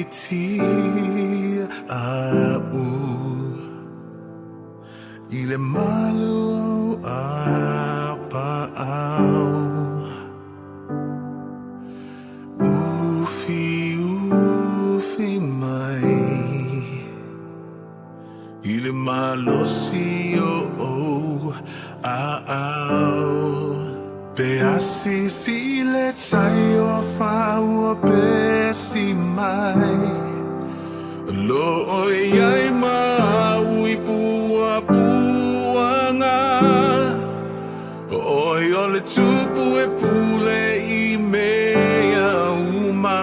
Ufiti au ile malu apa au ufi mai ile malosio au Beasi sile tayo faua besi mai Lo oyai maui pua puanga Oi ole tupu e pule I mea uma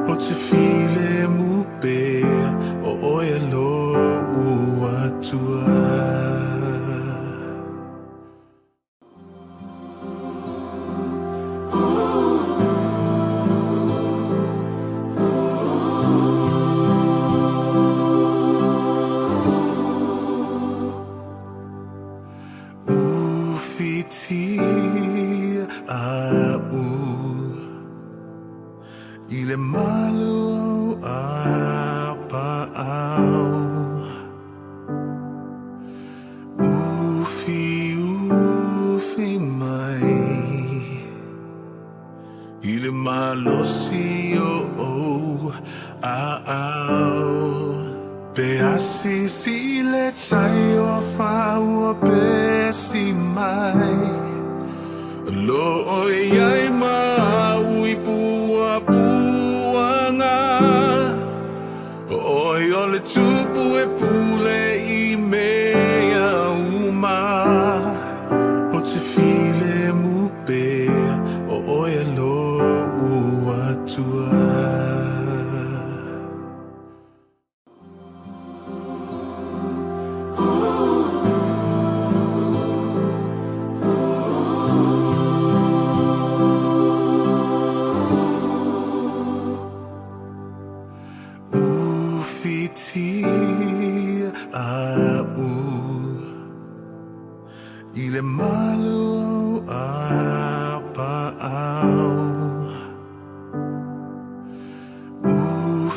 O te file mupe O oi alo ua tua Ile malu apa au ufi mai Ile malosio au Beasi sile tayo faua besi mai Lo oyai maui pua puanga Oi ole tupu e pule I mea uma O te file mupe O oi alo ua tua Ile malu apa au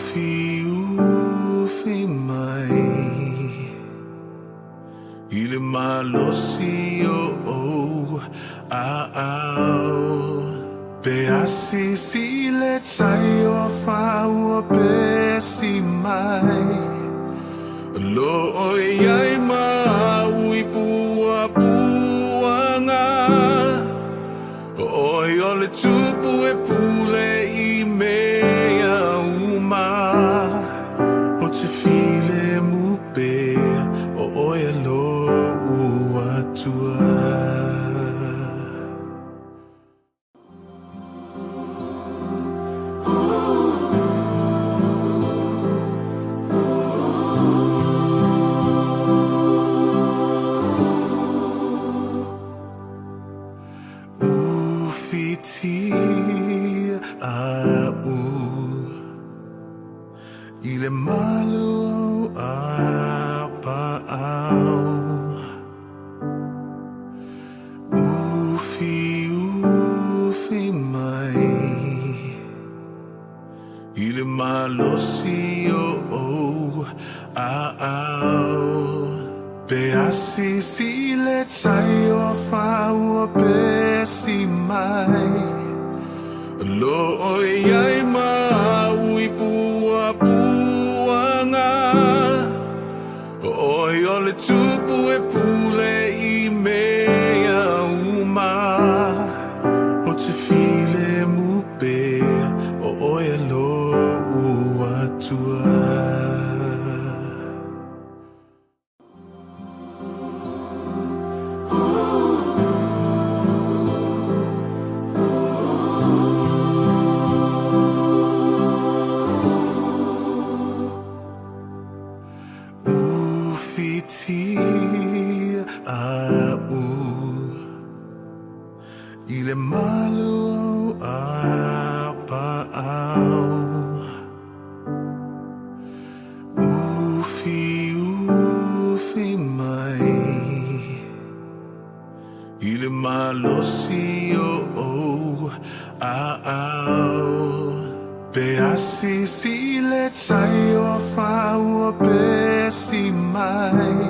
ufi mai Ile malosio au Beasi sile tayo faua besi mai Lo oyai maui pua puanga Oi ole tupu e pule I mea uma O te file mupe O oi alo ua tua Ile malu apa au ufi mai Ile malosio au Beasi sile tayo faua besi mai Lo oyai maui pua puanga Oi ole tupu e pule I mea uma O te file mupe O oi alo ua tua Ile malu apa au ufi mai Ile malosio au Beasi silet sayo faua besi mai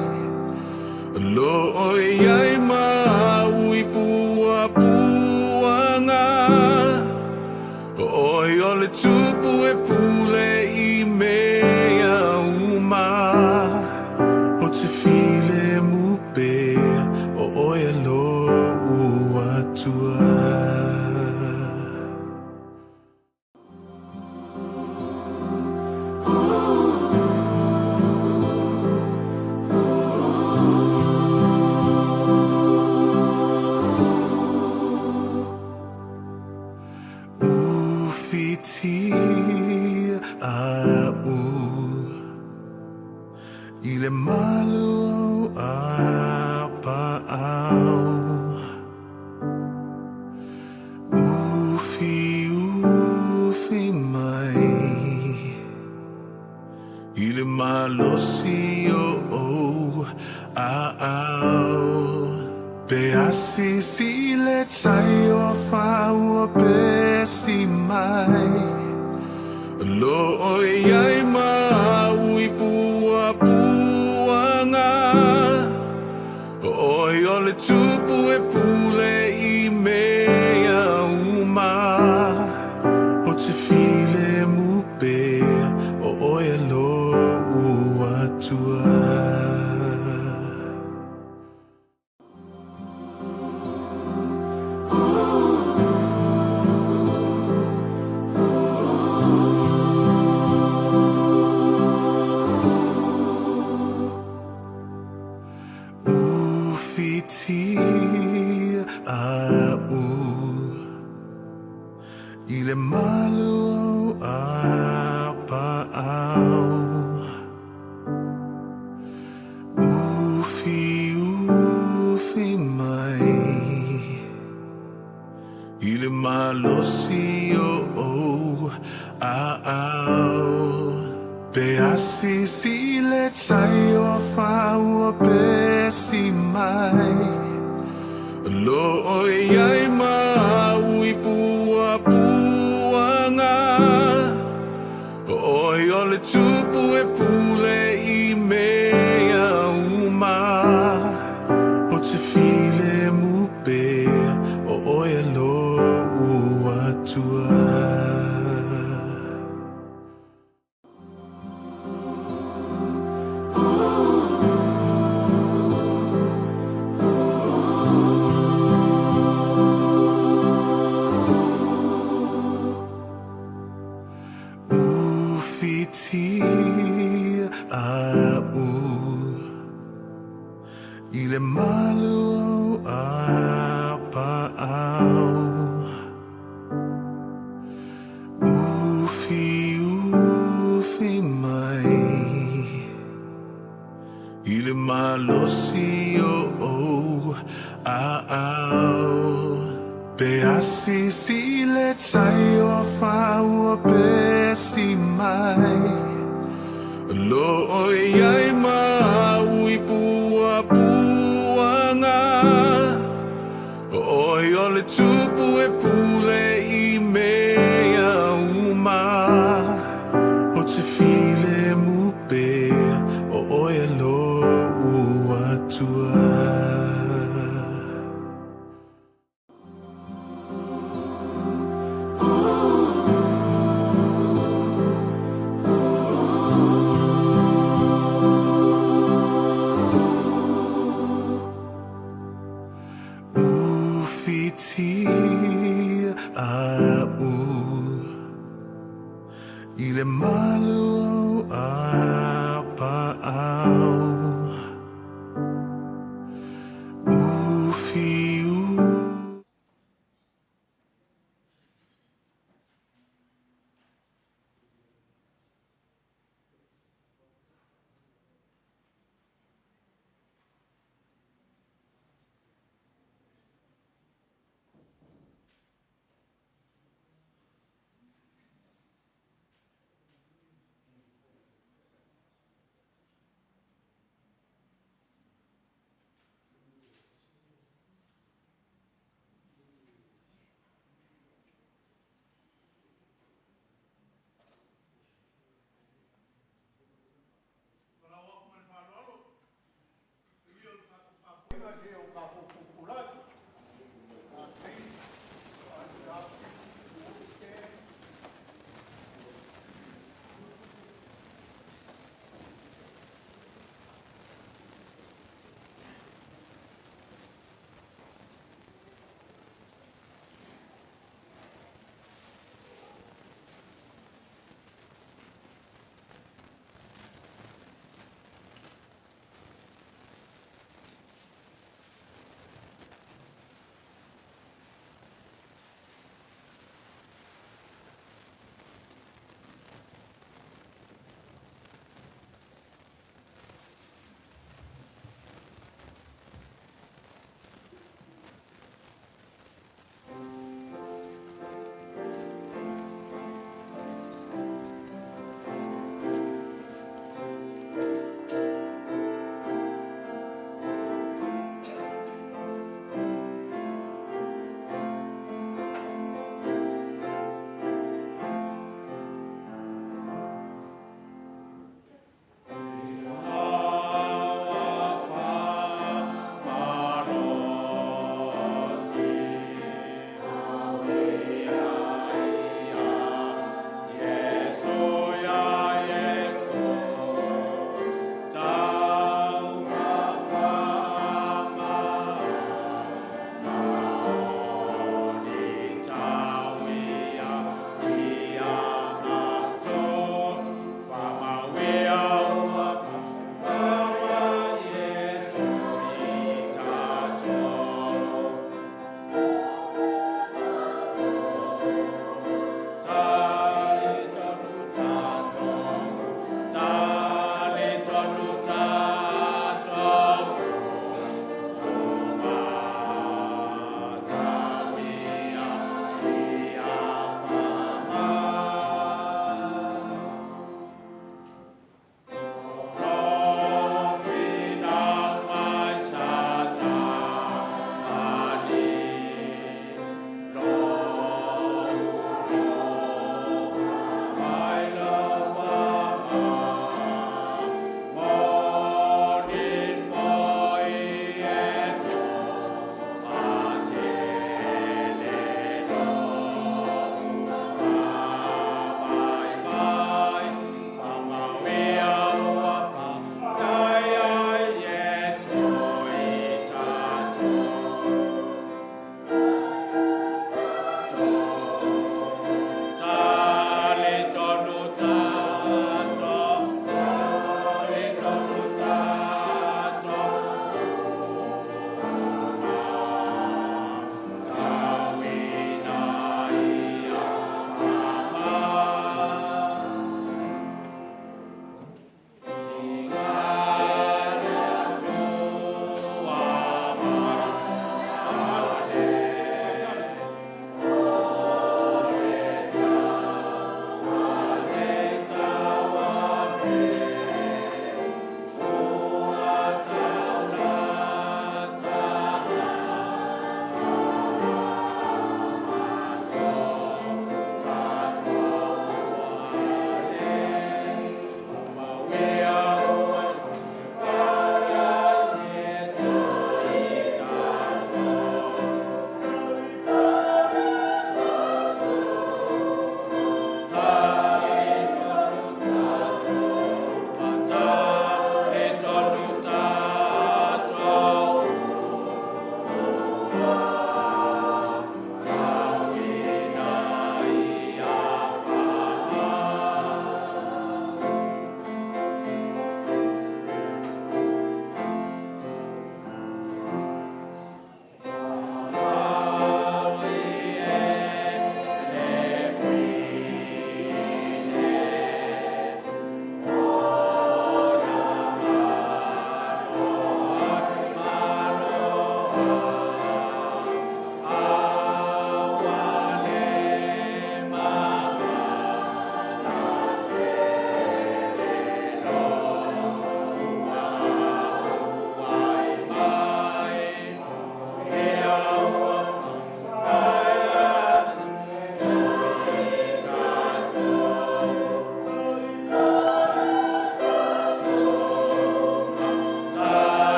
Lo oiai maui pua puanga Oi ole tupu e pule I mea uma O te file mupe O oi alo ua tua Ile malu apa au ufi mai Ile malo sio au Beasi silet sayo faua besi mai Lo oiai maui pua puanga Oi ole tupu e pule I mea uma O te file mupe O oi alo ua tua Ile malu apa au ufi mai Ile malo sio au Beasi silet sayo faua besi mai Lo oiai maui pua puanga Oi ole tupu e pule I mea uma O te file mupe O oi alo ua tua Ile malu apa au ufi mai Ile malo sio au Beasi silet sayo faua besi mai Lo oiai maui pua puanga Oi ole tupu e pule I mea uma O te file mupe O oi alo ua tua Ile malu apa au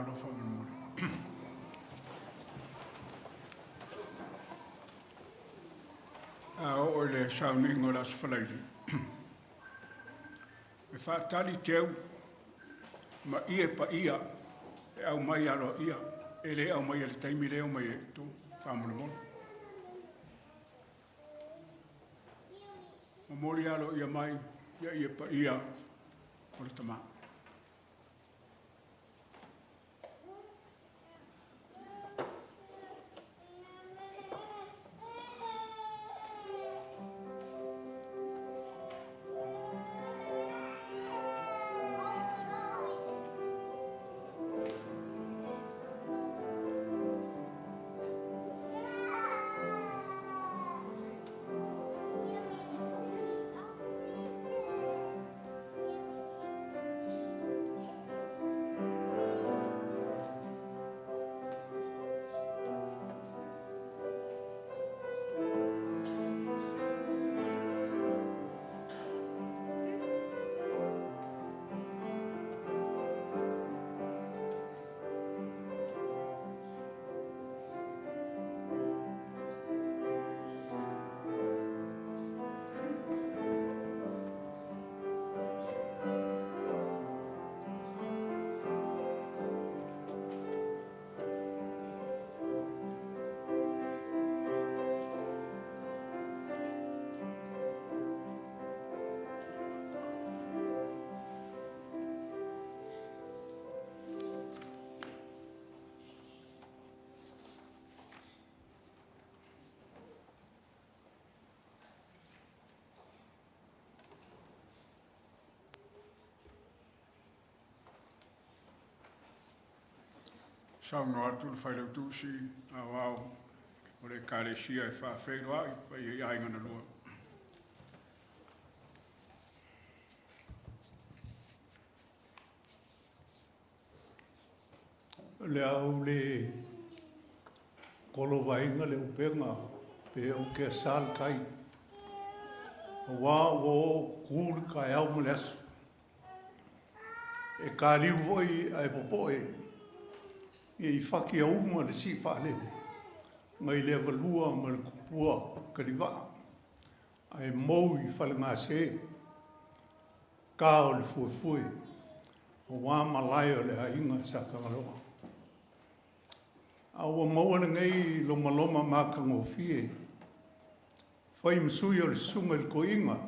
alo whamamore. O le sauni ngora sfalaili. Me whaatari teu, ma ie pa ia, e au mai alo ia, e le au mai ale taimi leo mai e tu whamamore. Ma mori alo ia mai, ia ie pa ia, o le tamaa. Sau no atu le whailau tūsi, au au, o le kālesia e whawhero ai, pa i aingana lua. Le au le kolo wainga le upenga, pe au ke sal kai. Wā o kūri kai au mo le asu. E kā liu voi ai popoe, i whaki au ma le si whaalele. Ngai le avalua ma le kupua kariwa. Ai mou i whale ngā se, kā o le fuefue, o wā malai o le hainga sa kangaloa. Aua maua ngai loma loma maka ngofie. Whai msui o le sunga le koinga.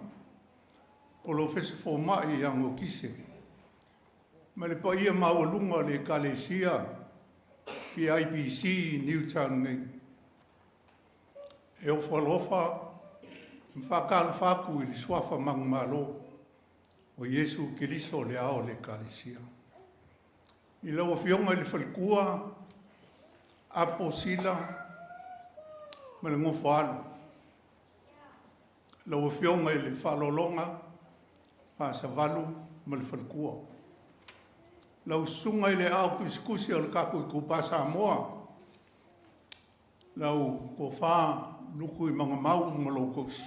Polo fese fo mai i ango kise. Ma le pa ia maua lunga le kalesia. PIPC Newtown ngai. E o whalofa. Mwhakala whaku i le swafa mangumalo. O Yesu Keriso le ao le kalesia. I lau fionga le whalikua. Apo sila, ma le ngofo alu. Lau fionga i le whalolonga, pa sa valu, ma le whalikua. Lau sunga i le au kusikusi o le kaku i kupasa moa. Lau ko wha nuku i mga mau ma lo kosi.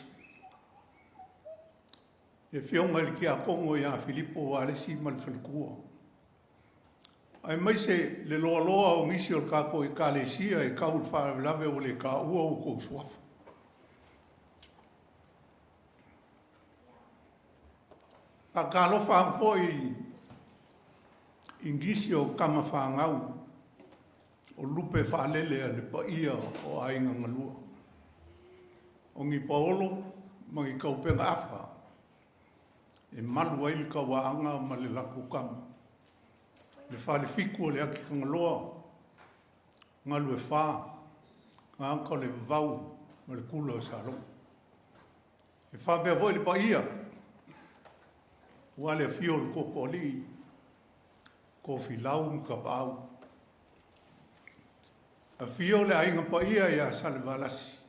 E fionga i le kia kongo i a Filipo o alesi ma le whalikua. Ai mai se le loa loa o misi o kako i kalesia e kau whaarelave o le ka ua o kou swafa. A ka lo whaangfo i ingisi o kama whaangau o lupe whaalele a le paia o ainga ngalua. O ngi paolo mangi kaupenga awha e malu ai le kawaanga ma le laku kama. Le whale fiku o le aki kangaloa, ngā lue whā, ngā anka le vau, ma le kula o salong. E whā bea voi le pa ia, ua le fio le koko li, Tofilau Maloletau Sila. A fio le ainga pa ia ia sale valasi.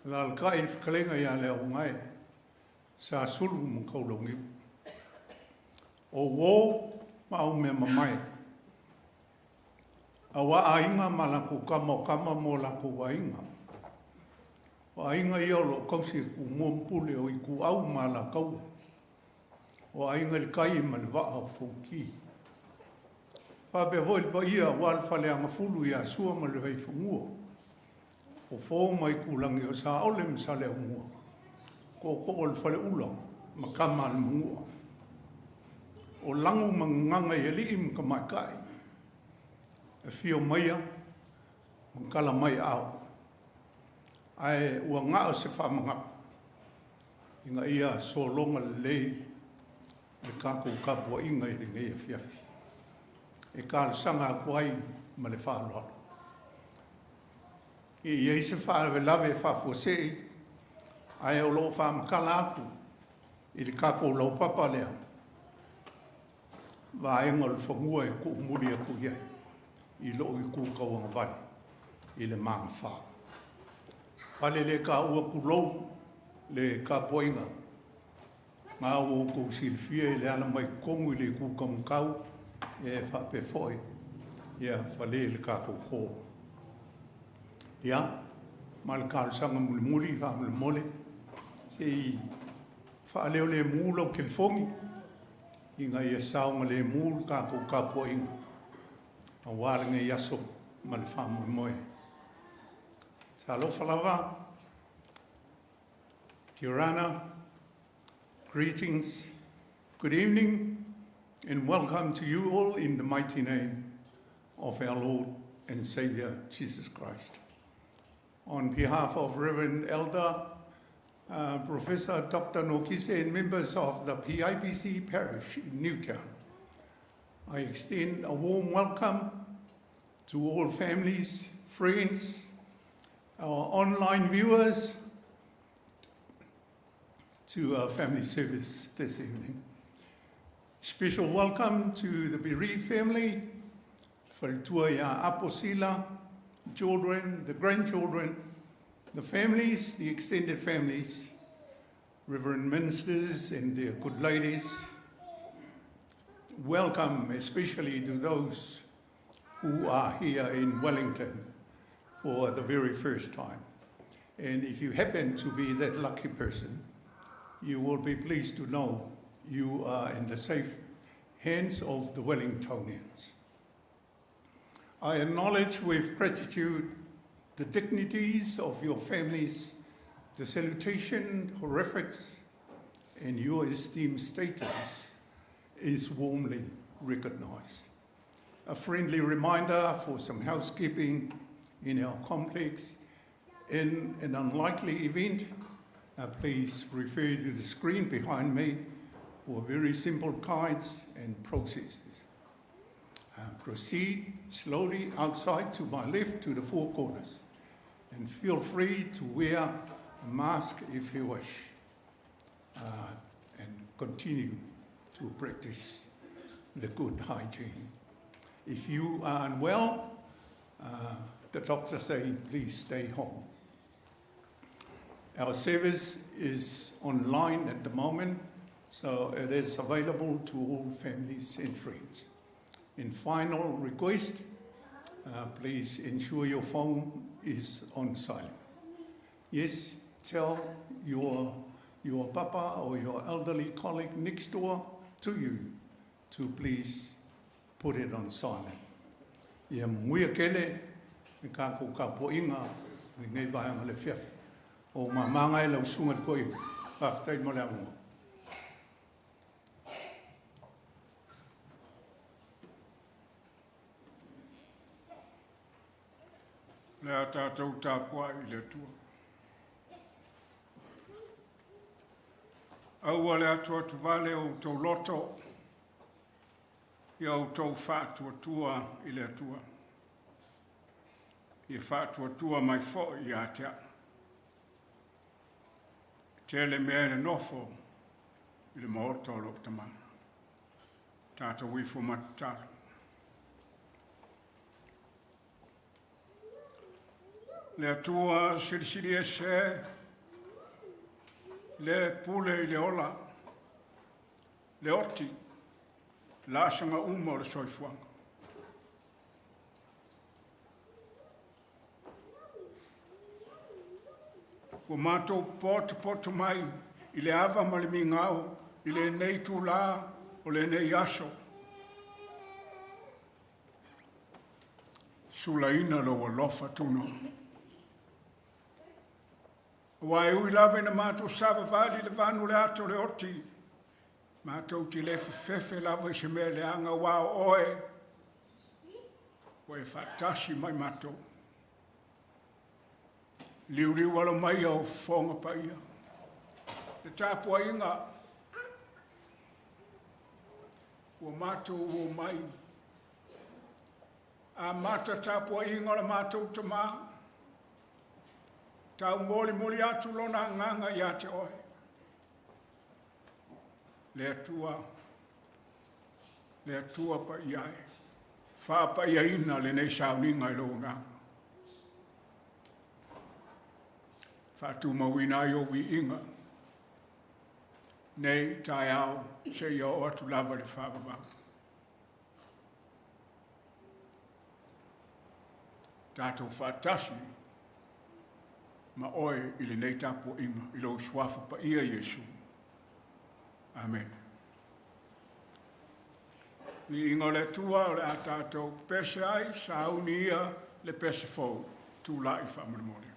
La alkai i whakalenga ia le aungai, sa sulu mo kaulongiu. O wō, au me mamai. Awa ainga malaku kama mo laku wainga. O ainga iolo kausi ku mompule o iku au malakau. O ainga le kai ma le waa o fonki. Whape voi pa ia wal fale anga fulu ia sua ma le hei whangua. Fo mai kulangi o sa ole msa le umua. Ko o le fale ula ma kama le mungua. O langu manganga i li im ka mai kai. E fio maia, mangkala mai au. Ai ua ngā o se whamanga. Inga ia so longa lei le kako kapua inga i ringa ia fiafi. E ka le sanga kuai ma le whāloa. I ei se whālewe lawe whāfuasei, ai o loo whamakala aku i le kako lau papa lea. Wa enga le whangua e ku muri aku iai, i loo i ku kauanga wale, i le maanga wha. Whale le ka ua ku lou le ka poinga. Ngā o kou silfia i le ana mai kongu i le ku kamukau, e whape foi, ia whale le ka kou kō. Ia, ma le kālusanga muli muli, whamule mole, se i whaaleo le mūlau ke le fongi, i ngai e saunga le mūlu ka kou ka poinga. A wālinga i aso ma le whamule moe. Ta alofa lava, Kia ora, greetings, good evening, and welcome to you all in the mighty name of our Lord and Saviour, Jesus Christ. On behalf of Reverend Elder, Professor Dr. Nokise and members of the PIPC parish in Newtown, I extend a warm welcome to all families, friends, our online viewers, to our family service this evening. Special welcome to the bereaved family, Tofilau Maloletau Sila, children, the grandchildren, the families, the extended families, Reverend ministers and their good ladies. Welcome especially to those who are here in Wellington for the very first time. And if you happen to be that lucky person, you will be pleased to know you are in the safe hands of the Wellingtonians. I acknowledge with gratitude the dignities of your families, the salutation, honorifics, and your esteemed status is warmly recognized. A friendly reminder for some housekeeping in our complex. In an unlikely event, please refer to the screen behind me for very simple guides and processes. Proceed slowly outside to my left to the four corners, and feel free to wear a mask if you wish, and continue to practice the good hygiene. If you are unwell, the doctor say please stay home. Our service is online at the moment, so it is available to all families and friends. In final request, please ensure your phone is on silent. Yes, tell your papa or your elderly colleague next door to you to please put it on silent. Ia muia kele, ni kako ka poinga, ni ngai vahanga le fiafi. O mamanga e lau sunga koi, paftai mo le amua. Lea tātou tāpua i le tua. Aua le atua tu vale o tau loto, ia o tau whātua tua i le atua. Ia whātua tua mai fo i atea. Tele mea le nofo i le maoto lo tama. Tātou wifo matataru. Le atua sirisiri e se, le pule i le ola, le oti, la asanga uma o le soifuanga. O mātou poto mai, i le ava ma le mingau, i le nei tū la, o le nei aso. sulaina lo lofa tuno. Wai ui lave na mātou sava vali le vanu le ato le oti. Mātou ti le fefe lava i se mea le anga wao oe. Wai whatasi mai mātou. Liu wala mai au whonga pa ia. Le tāpua inga. Ua mātou ua mai. A mata tāpua inga la mātou ta maa. Tau moli atu lona nganga i ate oe. Le atua pa iai. Wha pa iaina le nei sauninga i lo nganga. Wha tu mawina i o vi inga. Nei tai au se i o atu lava le whawawang. Tātou whatasi. Ma oe i le nei tapu inga, i lo swafa pa ia Yesu. Amen. Ni ingo le tua o le a tātou pese ai, sauni ia le pese fau, tu la i whamanamone.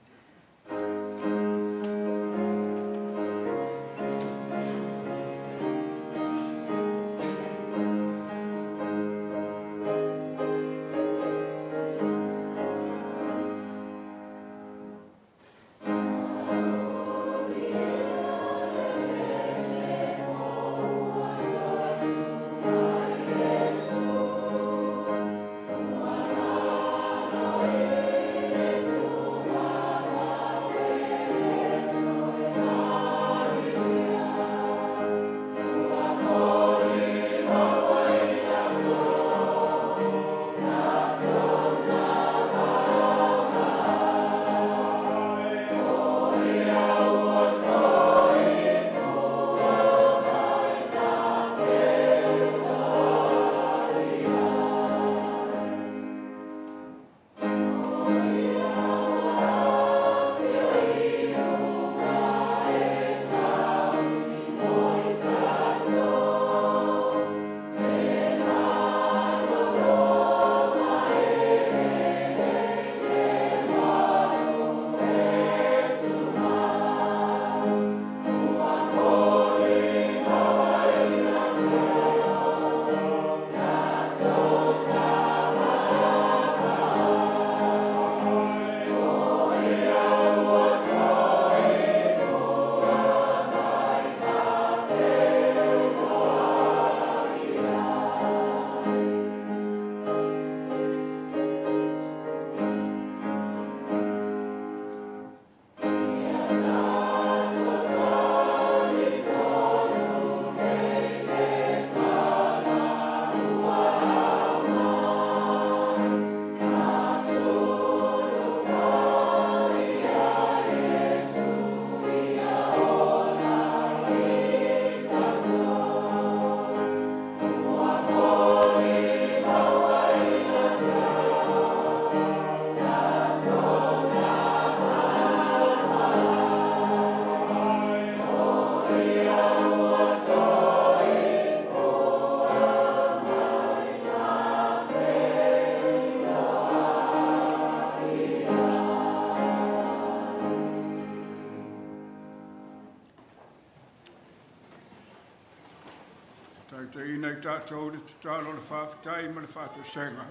Te ina I tātou le tutalo le whawhatai ma le whātou senga.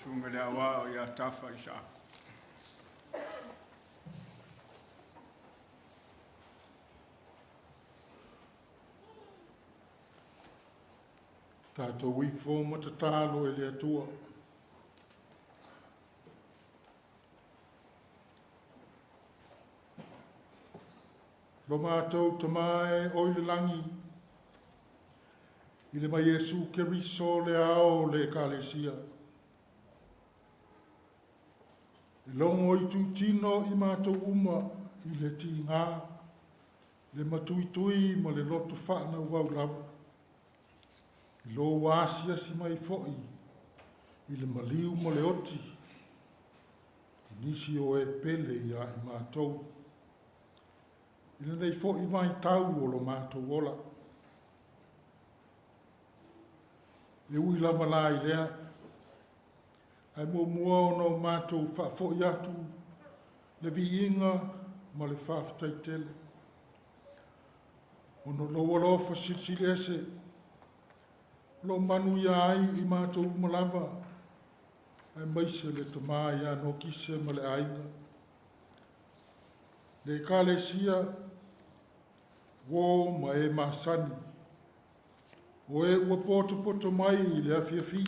Sunga le awa o ia tawha I sa. Tātou wifo ma te tālo e le atua. Lo mātou tamae oile langi. I le mai Yesu Keriso le ao le kalesia. I longo I tūtino I mātou uma I le ti ngā. Le matuitui ma le loto whaana wau lava. I lo wāsia si mai foi. I le maliu ma le oti. I nisi o e pele ia I mātou. I le nei foi vai tau o lo mātou ola. Le ui lava la I lea, Ai mua ono mātou whaafo i atu le vi inga ma le whaafitai tele. Ono loa lofa sili ese, lo manuia ai i mātou umalava, ai maise le tamā ia no kise ma le ainga. Le kālesia, wō ma e māsani, o e ua poto mai i le afiafi,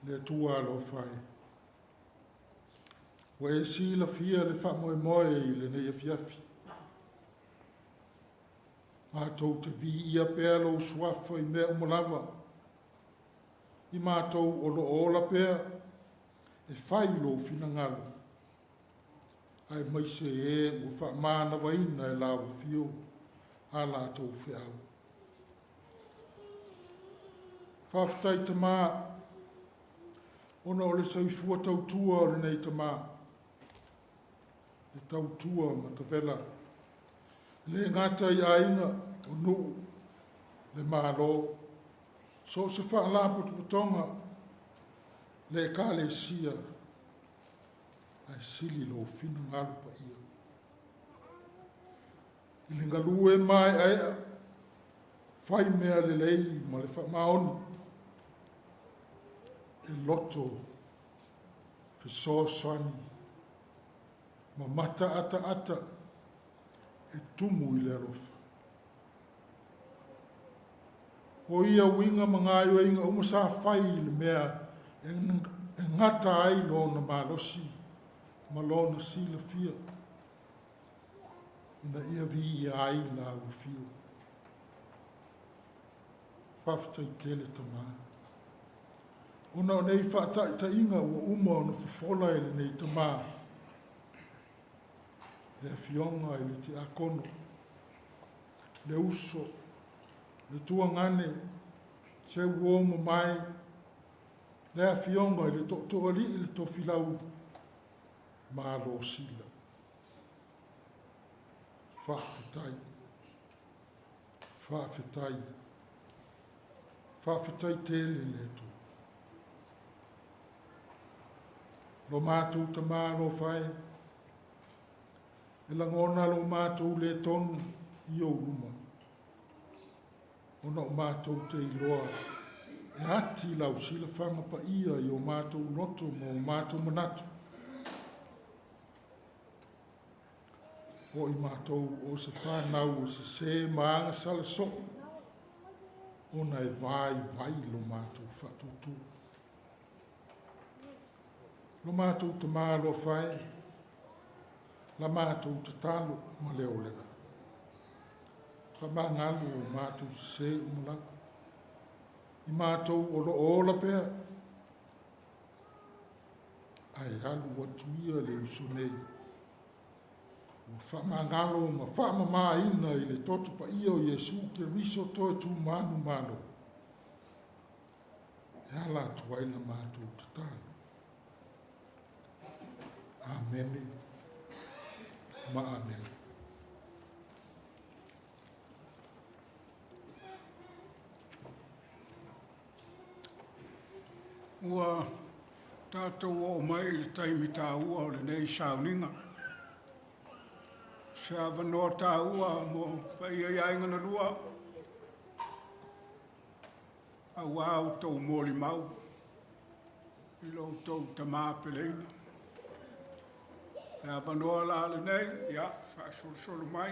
le tua lo fai. O e si la fia le wha moe i le nei afiafi. Mātou te vi ia pēr lo suafa i mea umalawa. I mātou o lo ola pēr e whai lo fina ngalo. Ai maise e o wha mana waina e lawa fio a lātou whiau. Whawhitai te mā, ona o le saifua tautua o le nei te mā. Le tautua ma ta vela. Le ngata i ainga o nu le mālo. So se wha alapo tu putonga le kāle sia. Ai sili lo fina ngalu pa ia. I le ngalue mai aia. Whai mea le lei ma le wha maoni. E loto. Fiso soani. Ma mata ata e tumu i le rofa. O ia winga mangaio e inga umasa whai le mea e ngata ai lo na malosi ma lo na sila fia. Ina ia vi ia ai la u fio. Whaftai tele tamā. Ona o nei whaatai ta inga ua uma o na fufola e le nei tamā. Le fionga i le te akono, le uso, le tuangane, se uomo mai, le fionga i le toali i le Tofilau Maloletau Sila. Whaafetai tele le tu. Lo mātou tamā lo whai, e langona lo mātou le tonu i o ruma. Ona o mātou te iloa, e ati lau sila whanga pa ia i o mātou roto mo o mātou manatu. O i mātou o se whanau o se maanga sala so. Ona e vai lo mātou whatutu. Lo mātou te mā lo whai, la mātou te talo ma leo lena. Ka mā ngalu o mātou se umulanga. I mātou o lo ola pēr. Ai halu atuia le usonei. O wha mā ngalo ma wha mā ina i le toto pa ia o Yesu Keriso toi tu manu malo. E ala tuaila mātou te talo. Amen. Ma amen. Ua tātou o mai le taimi tā ua o le nei sauninga. Sa wanoa tā ua mo paia iainga na rua. A wau tau mōli mau. I lo tau tamā peleina. Ia wanoa la le nei, ia, whaasolo mai,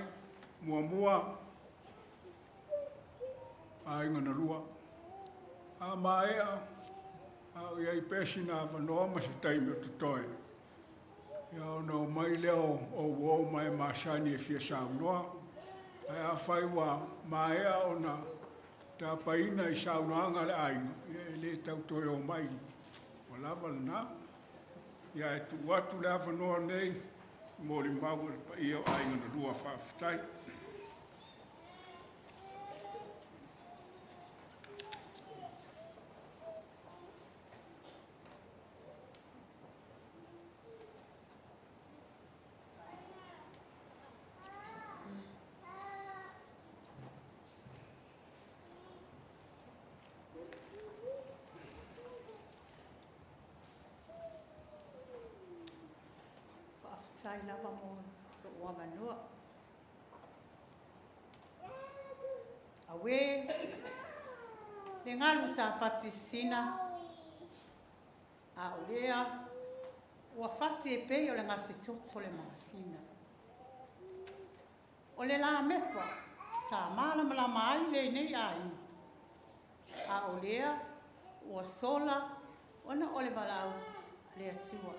mua. Ainga na rua. A maea, a iai pesi na wanoa ma se taimi o te toi. Ia ono mai leo o wau mai maasani e fia saunoa. Ia whaiwa maea o na ta paina i saunoanga le ainga. Ia le tau toi o mai. O lava na. Ia e tu watu le wanoa nei. Mōri mau e pa ia o ainga na rua whawhitai. sai lava mo ua manua. Awe, le ngalu sa fatisina, a olea, ua fati e pei o le ngasi toto le masina. O le la mekwa, sa mala mala mai le nei ai. A olea, ua sola, ona ole malau le atua.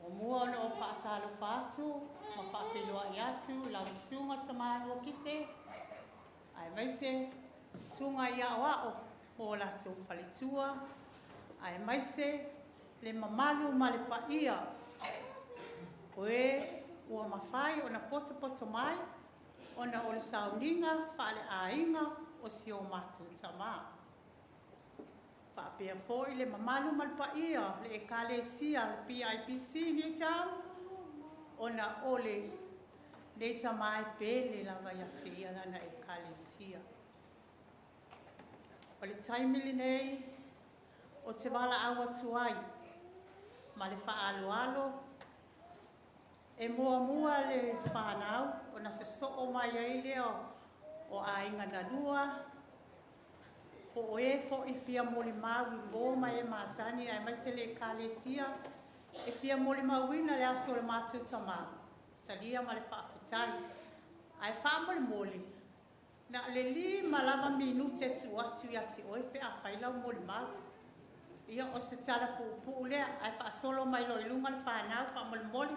O mua ona o whaatalo whaatu, ma whaawhenua i atu, lau sunga tamano o kise. Ai maise, sunga i ao ao, o la tau whaletua. Ai maise, le mamalu ma le paia. Oe, ua mawhai, ona poto mai, ona o le sauninga, whaale ainga, o si o matu tamaa. Pia foi le mamalu malpaia le ekalesia le PIPC Newtown ona ole le tamai pele la vai atia na ekalesia. O le taimili nei o te wala awa tuai ma le whaaloalo e mua le whanau ona se soo mai ai leo o ainga na lua o e fo i fia moli maui o mai e masani ai mai se le kalesia e fia moli mauina le aso le matu tama salia ma le whaafitai ai wha moli na le li malava minute tu atu ati oi pe a whailau moli mau ia o se tala pu lea ai wha solo mai lo ilunga le whanau wha moli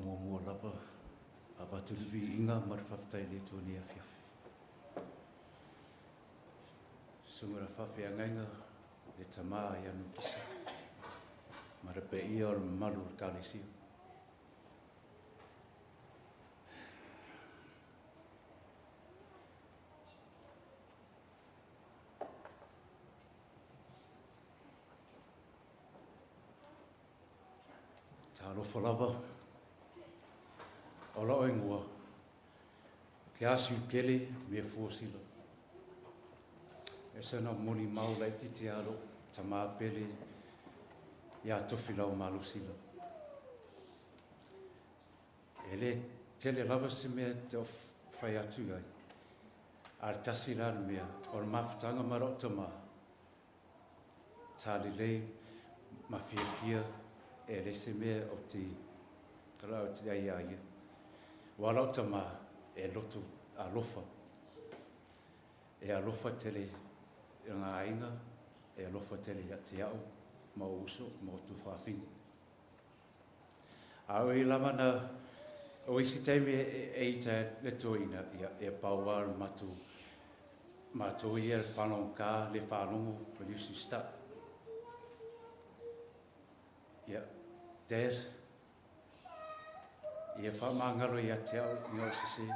Mua lava a watuliwi inga marwhaftai le tōni a whiawhi. Sungura whawhi angainga le tamaa i anu kisa. Marape ia o malu o kālesia. Tā rofo lava. O lao ingoa, ke asu kele me fuosila. E sana moni mau lai titi alo, tamaa pele, ia Tofilau Maloletau Sila. E le tele lava se mea te o whai atu ai. Ar tasi rar mea, o le mawhitanga maro tamaa. Tāli lei, ma fia, e le se mea o te, tala o te aia ia. Walau tama e lotu alofa. E alofa tele ngā ainga, e alofa tele ati au, ma uso, ma tu whawhingi. Au I lama na, o isi teime e ita le toina, e pauar matu ia le whanong kā, le whanongo, le usu sta. Ia, der, ia whamangaro I ate au I au sese.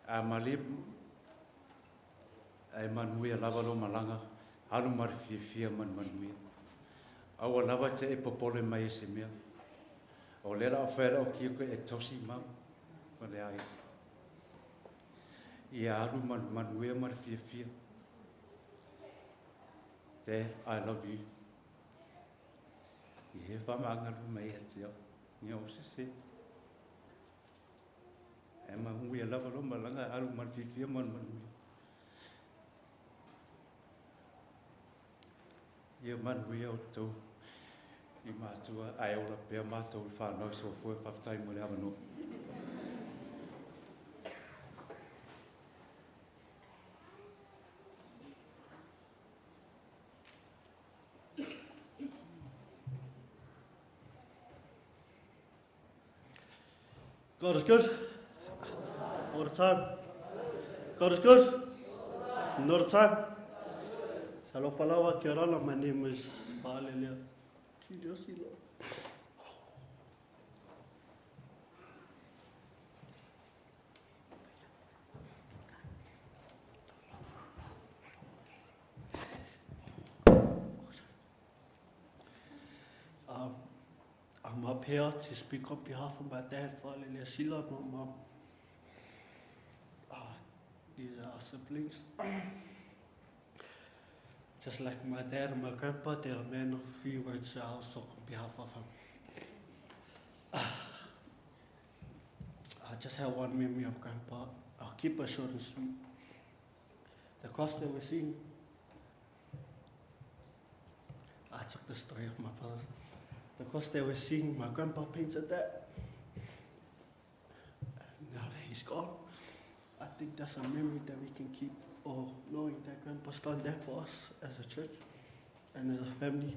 A malip, ai manuia lavalo malanga, halu mari fia manuia. Au a lava te e popole mai e se mea. O lera o whera o kia koe e tosi mau, o le ai. Ia halu manuia mari fia. Te, I love you. I he whamangaro mai ati au, I au sese. E manuia lavalo malanga, halu mari fia manuia. Ia manuia o tau. I mātua, ai ora pia mātou I whanau so fue whaftai mo le amano. God is good. All the time. God is good. Not the time. Salopalawa Kerala, my name is Hallelujah. Tofilau Sila. I'm up here to speak on behalf of my dad, Tofilau Sila, and my mom. These are our siblings. Just like my dad and my grandpa, they're a man of few words, so I'll talk on behalf of him. I just have one memory of Grandpa. I'll keep it short and sweet. The cross they were seeing, I took the story of my father. The cross they were seeing, my grandpa painted that. And now that he's gone, I think that's a memory that we can keep, or knowing that Grandpa's done that for us as a church and as a family.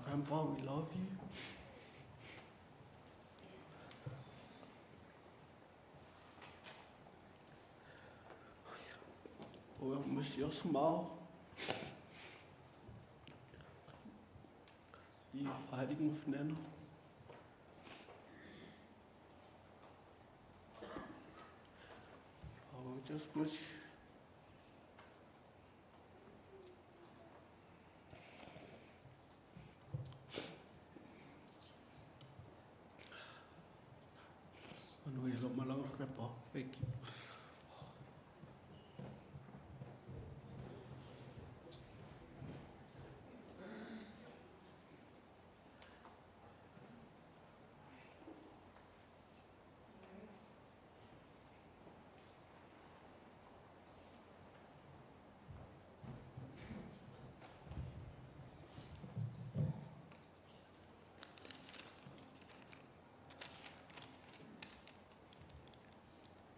Grandpa, we love you. We'll miss your smile. You fighting with Nana. I will just miss you. Manuia, Grandpa. Thank you.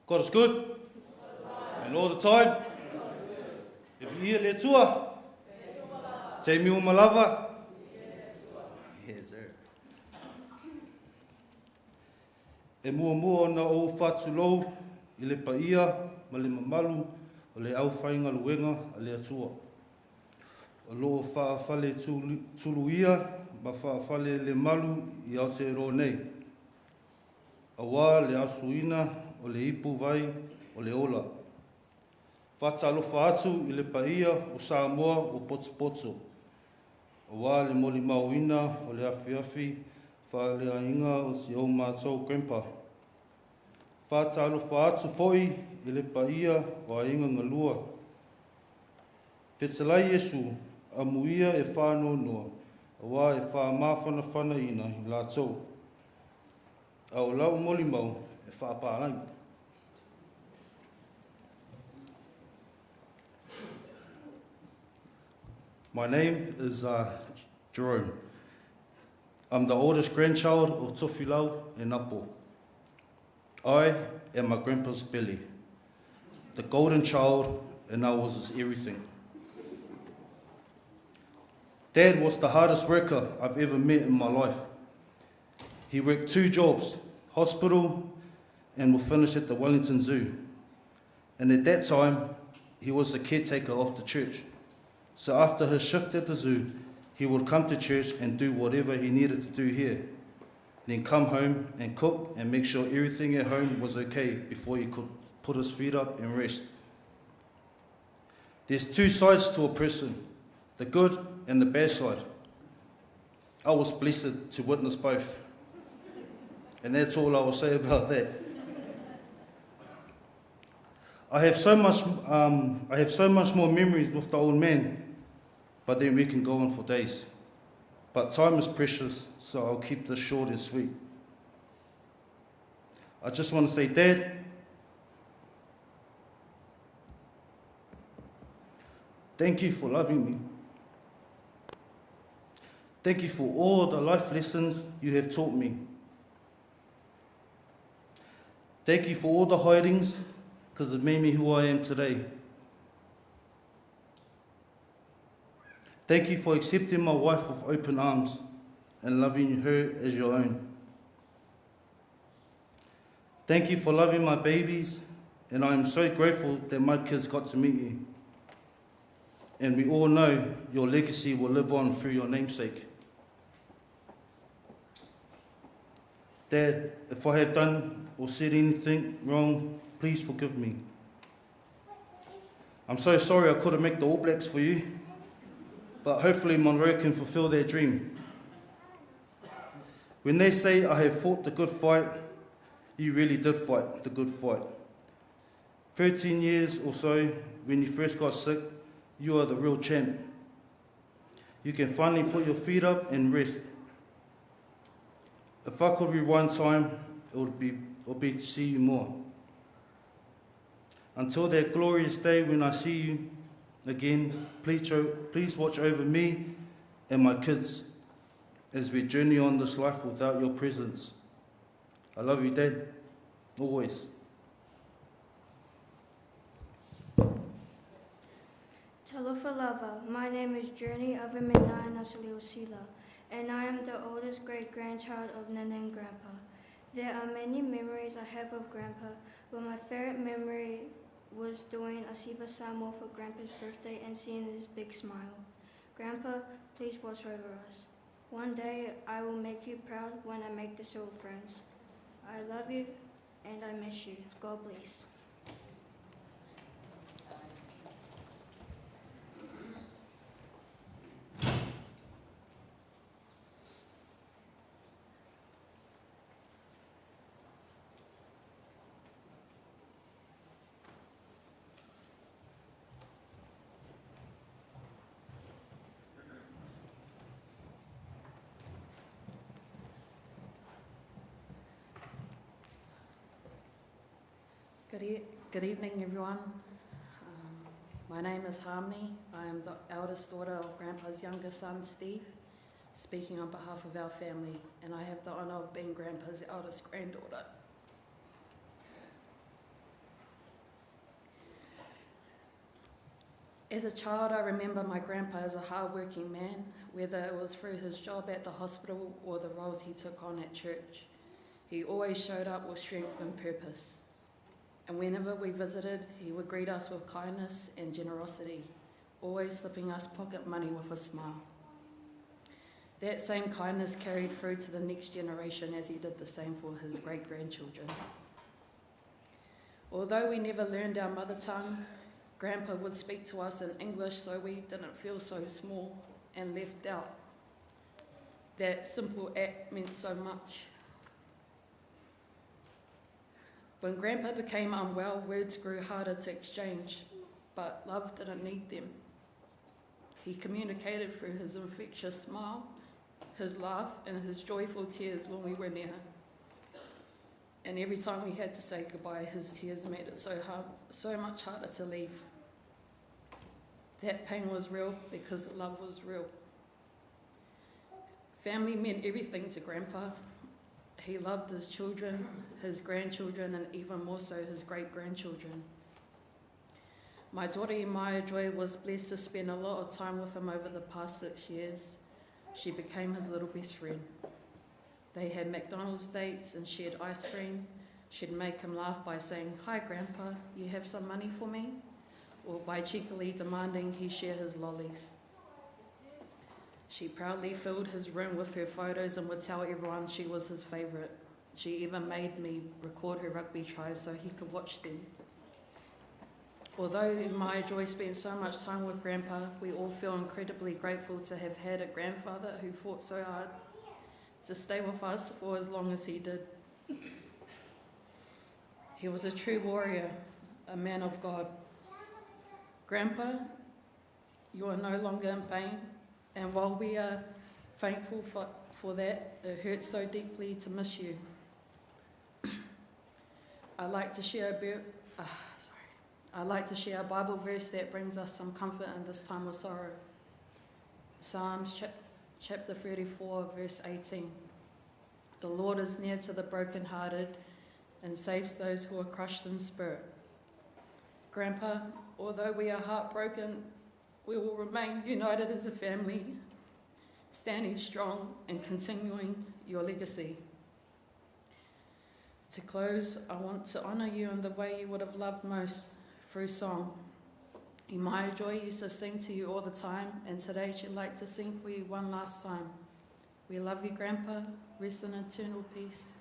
God is good, and all the time. If you hear le tua, te miu malava. Yes, sir. E mua na o whatulou, I le paia, ma le mamalu, o le au whainga luenga, a le atua. O loo whaafale tuluia, ma whaafale le malu, I Aotearoa nei. A wā le asuina, o le ipu vai, o le ola. Whatalofa atu I le paia o Samoa o Potspoto. O wā le moli mauina o le awhiawhi, whaalea inga o si au mātou Grandpa. Whatalofa atu foi I le paia o a inga ngalua. Whetalai Yesu, a muia e whāno noa, a wā e wha mawhana ina I lātou. A o lau moli mau, e whapārangi. My name is Jerome. I'm the oldest grandchild of Tofilau and Apo. I am my grandpa's belly, the golden child, and I was his everything. Dad was the hardest worker I've ever met in my life. He worked 2 jobs, hospital, and will finish at the Wellington Zoo. And at that time, he was the caretaker of the church. So after his shift at the zoo, he would come to church and do whatever he needed to do here. Then come home and cook and make sure everything at home was okay before he could put his feet up and rest. There's 2 sides to a person, the good and the bad side. I was blessed to witness both. And that's all I will say about that. I have so much more memories with the old man, but then we can go on for days. But time is precious, so I'll keep this short and sweet. I just want to say, Dad, thank you for loving me. Thank you for all the life lessons you have taught me. Thank you for all the hidings, because it made me who I am today. Thank you for accepting my wife with open arms and loving her as your own. Thank you for loving my babies, and I am so grateful that my kids got to meet you. And we all know your legacy will live on through your namesake. Dad, if I have done or said anything wrong, please forgive me. I'm so sorry I couldn't make the All Blacks for you, but hopefully Monroe can fulfill their dream. When they say I have fought the good fight, you really did fight the good fight. 13 years or so, when you first got sick, you are the real champ. You can finally put your feet up and rest. If I could rewind time, it would be to see you more. Until that glorious day when I see you again, please watch over me and my kids as we journey on this life without your presence. I love you, Dad, always. Talofa lava, my name is Journey of Tofilau Sila, and I am the oldest great-grandchild of Nana and Grandpa. There are many memories I have of Grandpa, but my favorite memory was doing a Siva Samoa for Grandpa's birthday and seeing his big smile. Grandpa, please watch over us. One day I will make you proud when I make the Soul Friends. I love you and I miss you. God bless. Good evening, everyone. My name is Harmony. I am the eldest daughter of Grandpa's youngest son, Steve, speaking on behalf of our family, and I have the honour of being Grandpa's eldest granddaughter. As a child, I remember my grandpa as a hard-working man, whether it was through his job at the hospital or the roles he took on at church. He always showed up with strength and purpose. And whenever we visited, he would greet us with kindness and generosity, always slipping us pocket money with a smile. That same kindness carried through to the next generation as he did the same for his great-grandchildren. Although we never learned our mother tongue, Grandpa would speak to us in English so we didn't feel so small and left out. That simple act meant so much. When Grandpa became unwell, words grew harder to exchange, but love didn't need them. He communicated through his infectious smile, his laugh, and his joyful tears when we were near. And every time we had to say goodbye, his tears made it so much harder to leave. That pain was real because love was real. Family meant everything to Grandpa. He loved his children, his grandchildren, and even more so his great-grandchildren. My daughter Imaya Joy was blessed to spend a lot of time with him over the past 6 years. She became his little best friend. They had McDonald's dates and shared ice cream. She'd make him laugh by saying, "Hi Grandpa, you have some money for me?" Or by cheekily demanding he share his lollies. She proudly filled his room with her photos and would tell everyone she was his favourite. She even made me record her rugby tries so he could watch them. Although Maya Joy spent so much time with Grandpa, we all feel incredibly grateful to have had a grandfather who fought so hard to stay with us for as long as he did. He was a true warrior, a man of God. Grandpa, you are no longer in pain. And while we are thankful for that, it hurts so deeply to miss you. I'd like to share a Bible verse that brings us some comfort in this time of sorrow. Psalms chapter 34, verse 18. The Lord is near to the brokenhearted and saves those who are crushed in spirit. Grandpa, although we are heartbroken, we will remain united as a family. standing strong and continuing your legacy. To close, I want to honour you in the way you would have loved most, through song. Imaya Joy used to sing to you all the time, and today she'd like to sing for you one last time. We love you, Grandpa. Rest in eternal peace.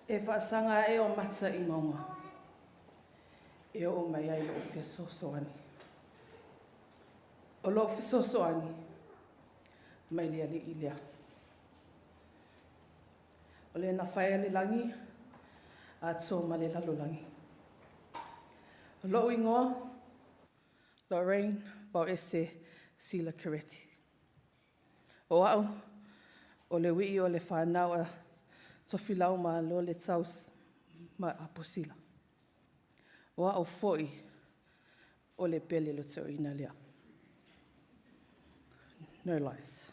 E whaasanga e o mata I maunga. E o mai ai lo whisosoani. O lo whisosoani, mai lea li ilea. O le na whaia le langi, a tō ma le lalolangi. O lo ingoa, Lorraine Maloletau Sila Kireti. O au, o le wii o le whanau Tofilau Maloletau Sila. O au foi o le pele lo te oina lea. No lies.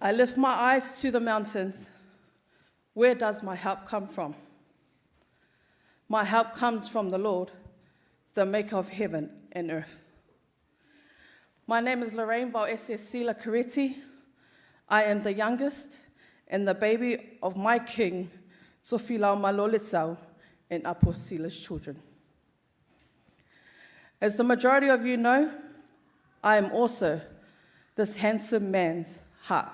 I lift my eyes to the mountains. Where does my help come from? My help comes from the Lord, the maker of heaven and earth. My name is Lorraine Maloletau Sila Kireti. I am the youngest and the baby of my king, Tofilau Maloletau and Apo Sila's children. As the majority of you know, I am also this handsome man's heart,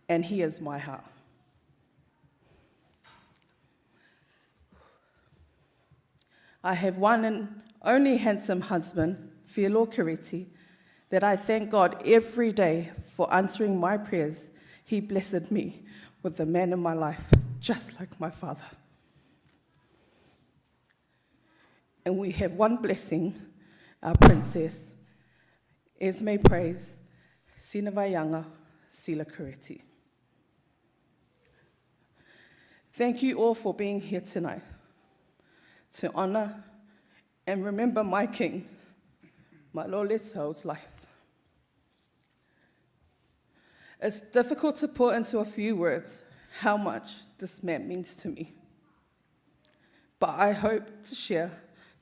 and he is my heart. I have one and only handsome husband, Tofilau Kireti, that I thank God every day for answering my prayers. He blessed me with the man in my life, just like my father. And we have one blessing, our princess, Esme Praise, Sinavayanga Sila Kireti. Thank you all for being here tonight to honor and remember my king, Maloletau's life. It's difficult to put into a few words how much this man means to me, but I hope to share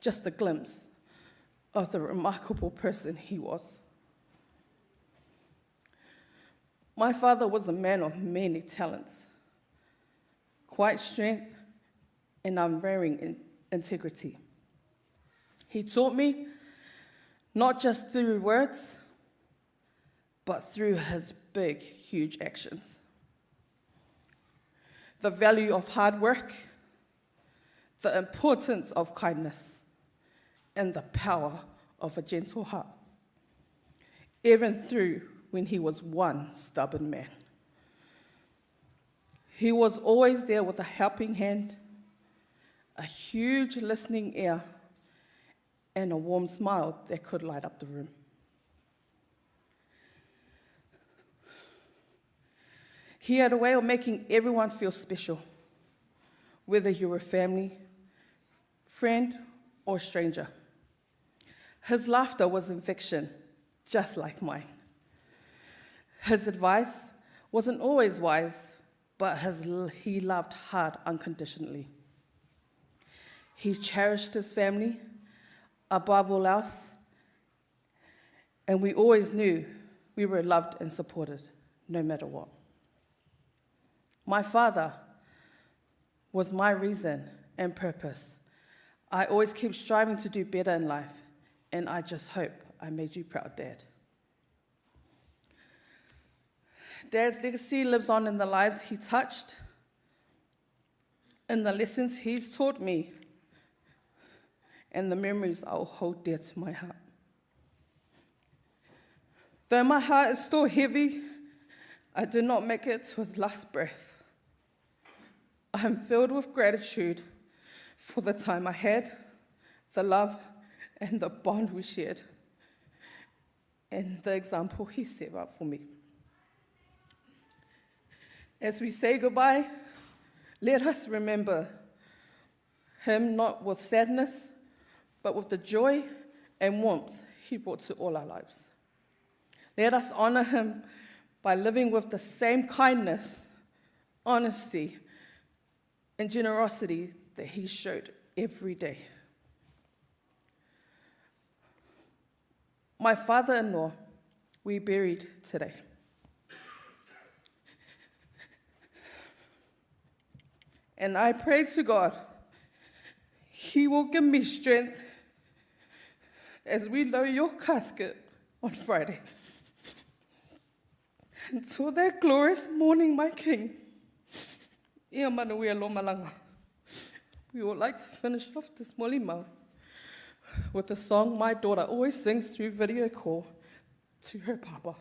just a glimpse of the remarkable person he was. My father was a man of many talents, quiet strength, and unvarying integrity. He taught me not just through words, but through his big, huge actions. The value of hard work, the importance of kindness, and the power of a gentle heart, even through when he was one stubborn man. He was always there with a helping hand, a huge listening ear, and a warm smile that could light up the room. He had a way of making everyone feel special, whether you were family, friend, or stranger. His laughter was infection, just like mine. His advice wasn't always wise, but he loved hard unconditionally. He cherished his family above all else, and we always knew we were loved and supported, no matter what. My father was my reason and purpose. I always keep striving to do better in life, and I just hope I made you proud, Dad. Dad's legacy lives on in the lives he touched, in the lessons he's taught me, and the memories I will hold dear to my heart. Though my heart is still heavy, I did not make it to his last breath. I am filled with gratitude for the time I had, the love and the bond we shared, and the example he set up for me. As we say goodbye, let us remember him not with sadness, but with the joy and warmth he brought to all our lives. Let us honor him by living with the same kindness, honesty, and generosity that he showed every day. My father-in-law, we buried today. And I pray to God, he will give me strength as we lower your casket on Friday. Until that glorious morning, my King, ia manuia lo malanga. We would like to finish off this molimau with a song my daughter always sings through video call to her papa.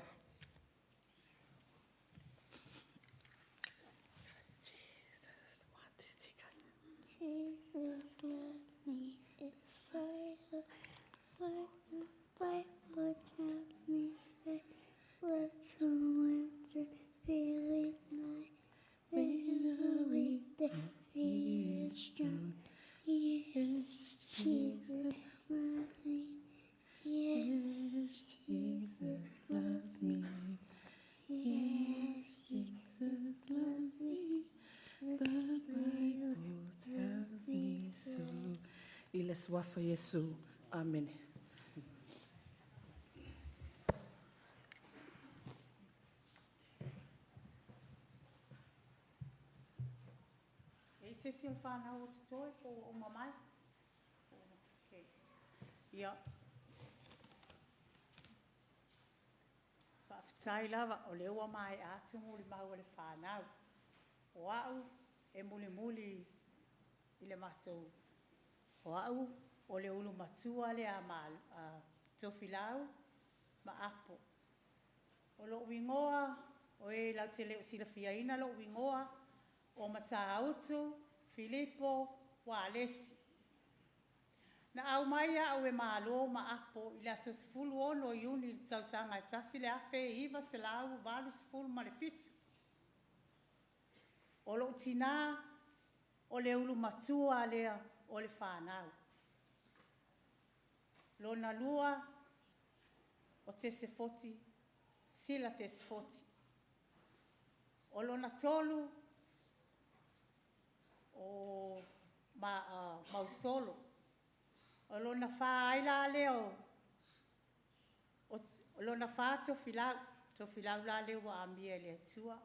Jesus loves me, it's so what the Bible tells me, say, let someone to feel it like, when the weekday he is strong. Yes, Jesus loves me. Yes, Jesus loves me. Yes, Jesus loves me. The Bible tells me so. Ile swafa Yesu. Amen. E se si o whanau o te toi po o mamai? Okay. Ia. Whaafitai lava o le ua mai atu muli mau o le whanau. O au e muli muli i le matou. O au o le ulu matua le a Tofilau ma apo. O lo wingoa o e lau te leo sila fiaina lo wingoa o mata autu, Filipo, wa alesi. Na au mai au e malo ma apo i la sosfulu ono i uni tausanga i tasi le afe iwa se lau walu sfulu ma le fitu. O lo tina o le ulu matua lea o le whanau. Lo na lua o te se foti, sila te se foti. O lo na tolu o mausolo. O lo na wha aila leo. O lo na wha Tofilau la leo wa ambia le tua.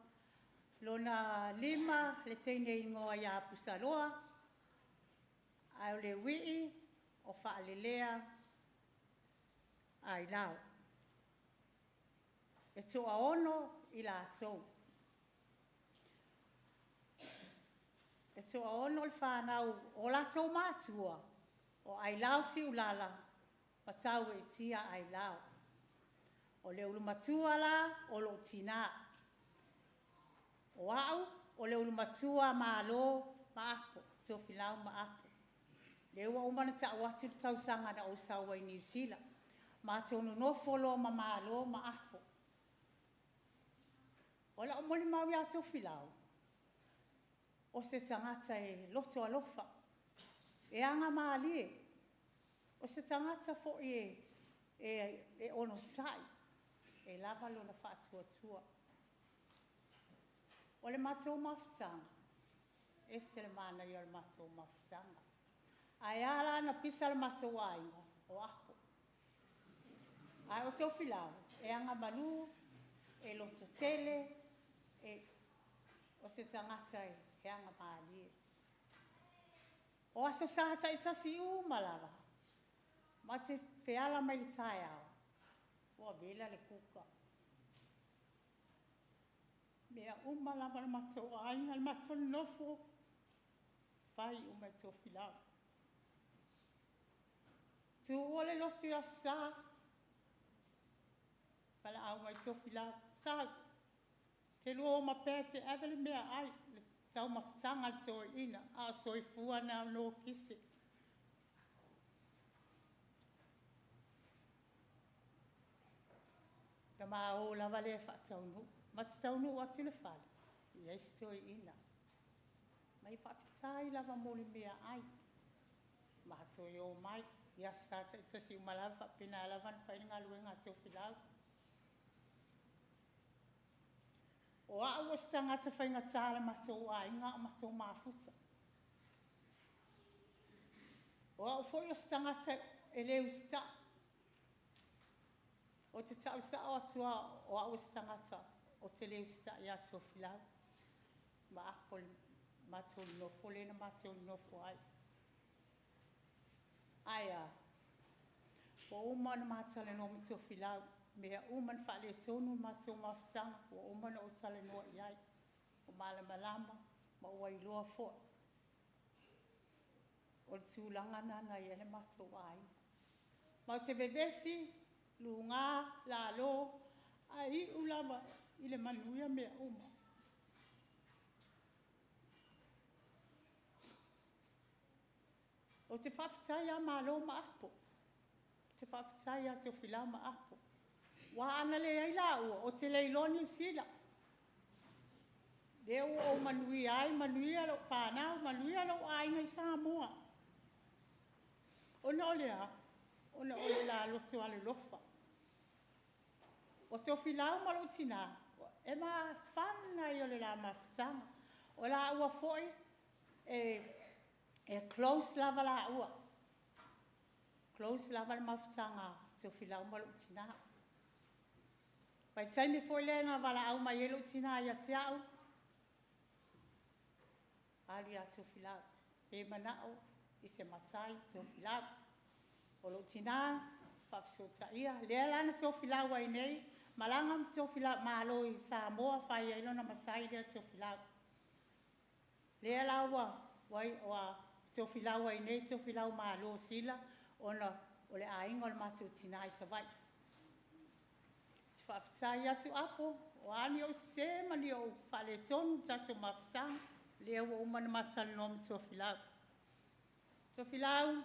Lona lima le teine ingoa ia pusaloa, au le wii o whaalelea ai lau. E toa ono i la atou. E toa ono le whanau o la tau mātua o ai lau si ulala patau e tia ai lau. O le ulu matua la o lo tina. O au, o le ulu matua malo ma apo, Tofilau ma apo. Le ua umana ta watu tausanga na o sawa i New Zealand. Ma tonu no folo ma malo ma apo. O la umoni mawi a Tofilau. O se tangata e loto alofa. E anga maalie. O se tangata fo e ono sai. E lava lo na whaatua tua. O le matou mafutanga. E se le mana i o le matou mafutanga. Ai ala na pisa le matou ainga o ako. Ai o Tofilau. E anga manu, e loto tele, e o se tangata e anga maalie. O aso sa ta itasi malava. Ma te feala mai le tae au. O vela le kuka. Mea malava le matou ainga le matou nofo. Fai umai Tofilau. Tu ole lotu ya sa. Pala au mai Tofilau. Sa te lua o mapea te evele mea ai. Le tau mawhtanga le toi ina. A soifua na no kisi. Ka maa o lava le whaataunu. Ma te taunu atu le whale. Yes toi ina. Mai whaafitai lava mole mea ai. Maha toi o mai. Yes sa ta si umalawa pina lava na whainga luenga Tofilau. O au o stangata whainga tāla matou a inga o matou mafuta. O au foi o stangata e leu sta. O te tau sa o atua o au o stangata o te leu sta ia Tofilau. Ma apol matou nofo le na matou nofo ai. Aia. O uma na matale no mi Tofilau. Mea uman whale tonu matou mawhtanga. O uman o tale noa iai. O malama ma ua iloa fo. O le tūlanga nana i ele matou ai. Ma te bebesi, lunga, lalo, ai ulama i le manuia mea uma. O te whawhitai a malo ma apo. Te whawhitai a Tofilau ma apo. Wa ana le ai la o te leiloni usila. Deo o manuia ai, manuia lo whanau, manuia lo ai ngai Samoa. Ona olea, ona ole la loto ale lofa. O Tofilau malo tina, e ma whana i ole la mawhtanga. O la ua foi, e close lava la ua. Close lava la mawhtanga, Tofilau malo tina. Pai taimi foi lena wala au mai elo tina ia te au. Ali a Tofilau. E manao i se matai Tofilau. O lo tina, whafisota ia. Lea lana Tofilau ai nei. Malanga Tofilau malo i Samoa whai ilo na matai lea Tofilau. Lea lawa wai o Tofilau ai nei, Tofilau Maloletau Sila. Ona o le ainga o le matou tina i savai. Whaftai atu apo, o ani o se mani o whale tonu tato mawhtanga, lea o umana matala no mi Tofilau. Tofilau,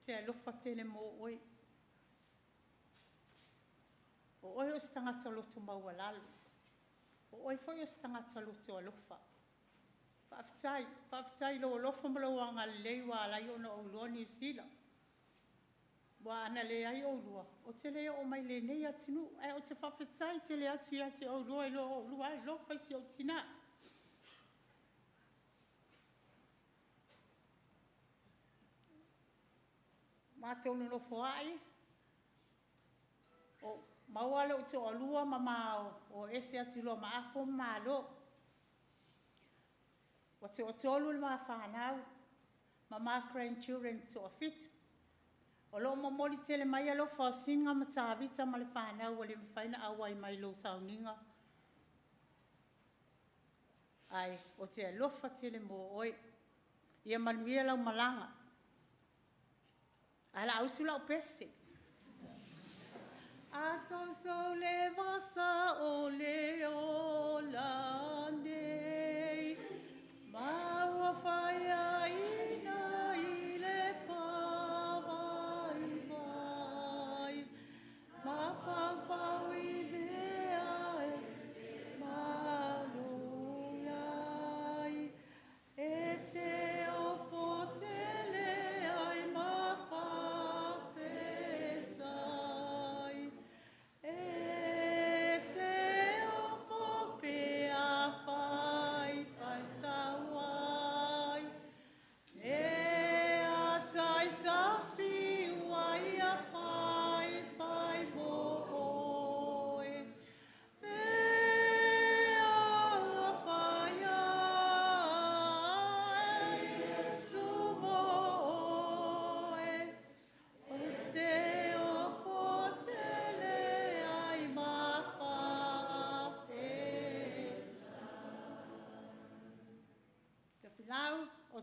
te alofa tele mo oi. O oi o stangata loto maua lalo. O oi foi o stangata loto alofa. Whaftai lo alofa malawanga leiwa alai ona o luoni usila. Wa ana le ai o lua. O te lea o mai le nei atinu. E o te whawhetai te lea atu ia te o lua i lo o lua i lo whaisi o tina. Mātou no whaai. O mauale o te o lua ma o ese atu lo ma apo ma lo. O te o tolu le ma whanau. Ma grandchildren to a fit. O lo momoli tele mai alo whaasinga ma tāwita ma le whanau o le mwhaina awai mai lo sauninga. Ai, o te alofa tele mo oi. Ia manuia lau malanga. Ala ausula o pese. Aso so le vasa o le o la nei. Maua whaia ina i le whawai mai. Ma whawhau i mea e manuia ai. E te o fotele ai ma whawhetai. E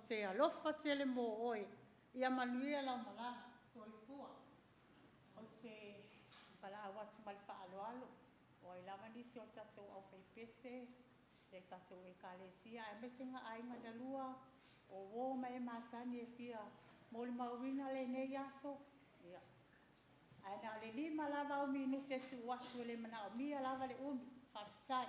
te alofa tele mo oe, ia manuia lau malana, soifua. O te pala awatu malifa alo. O ai lava nisi o tatou au PIPC, le tatou e kalesia, e mesenga ainga da lua, o wo mai masani e fia, mo le mauina le nei aso, ia. Aina le lima lava o minute tu watu le mana o mia lava le whawhitai.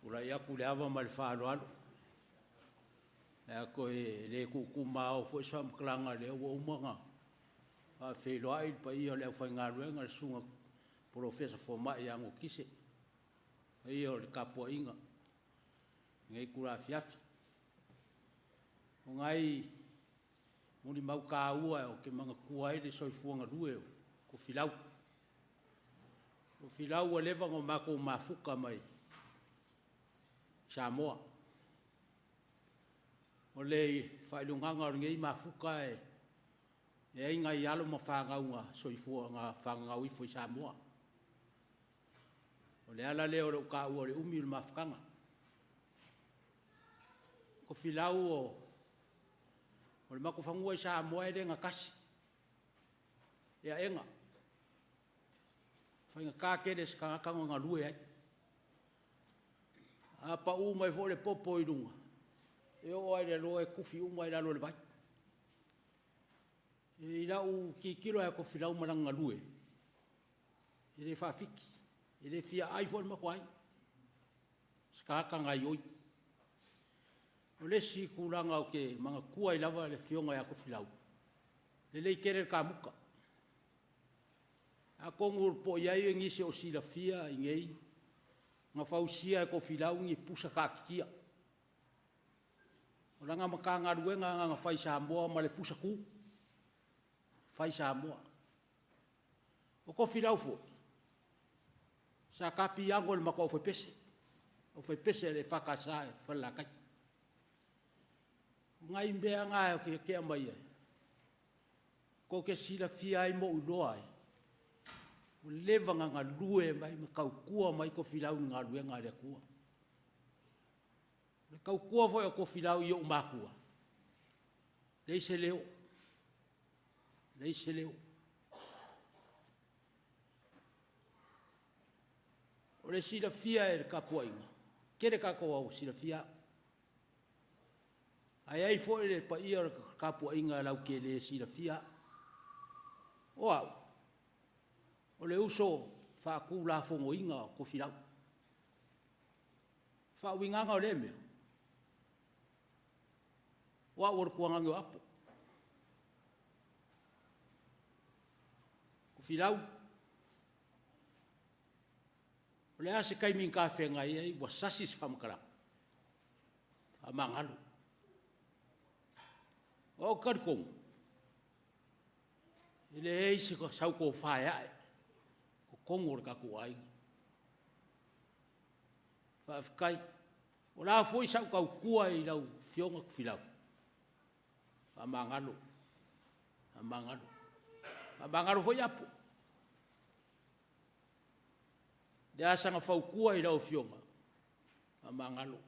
Ura ia ku le awa ma le whaaloalo. Ea koe le kukuma o fo iswa mklanga le ua umanga. Wha wheloa il pa ia le whai ngā ruenga le sunga profesa fo mai ango kise. Ia o le kapua inga. Ngai kura fiafi. O ngai muni mau ka ua o ke manga kua ele soifuanga lue o ko filau. O filau o lewa ngo mako mafuka mai. Samoa. O le whailunganga o ngei mafuka e inga i alo ma whangaunga soifua ngā whangau ifo i Samoa. O le ala leo le uka ua le umi le mafukanga. Ko filau o le mako whangua i Samoa e renga kasi. Ea enga. Whainga kākere se kangakanga ngā lue ai. A pa mai fo le popo i runga. E o ai le loe kufi mai la lo le vai. E lau ki kilo e ko filau maranga lue. E le whawhiki. E le fia ai fo le mako ai. Skaka ngai oi. O le si kulanga o ke manga kua i lava le fionga e ako filau. Le lei kere ka muka. A kongur po iai e ngise o sila fia i ngei. Nga fausia e ko filau ngi pusa kakikia. O langa maka ngā ruenga nga whai Samoa ma le pusa ku. Whai Samoa. O ko filau fo. Sa kapi ango le mako o whai pese. O whai pese le whakasae, whalakai. Ngai mbea ngā o ke kea mai e. Ko ke sila fia ai mo uloa e. O levanga ngā lue mai, me kau kua mai ko filau ngā lue ngā rea kua. Me kau kua foi o ko filau i o umakua. Leise leo. Leise leo. O le sila fia e kapua inga. Kere kako au sila fia. Ai foi le pa ia kapua inga lau ke le sila fia. O au. O le uso whaku la fongo inga ko filau. Whawinganga o le mea. Wa ora kuangangi o apo. Ko filau. O le ase kai min ka whenga i wa sasis whamakara. Whamangalo. O karikong. Ile eisi ko sau ko whae kongor ka kuai. Whafkai. O la foi sau kau kuai lau fionga ku filau. Amangalo. Amangalo. Amangalo foi apo. Dia sanga fau kuai lau fionga. Amangalo.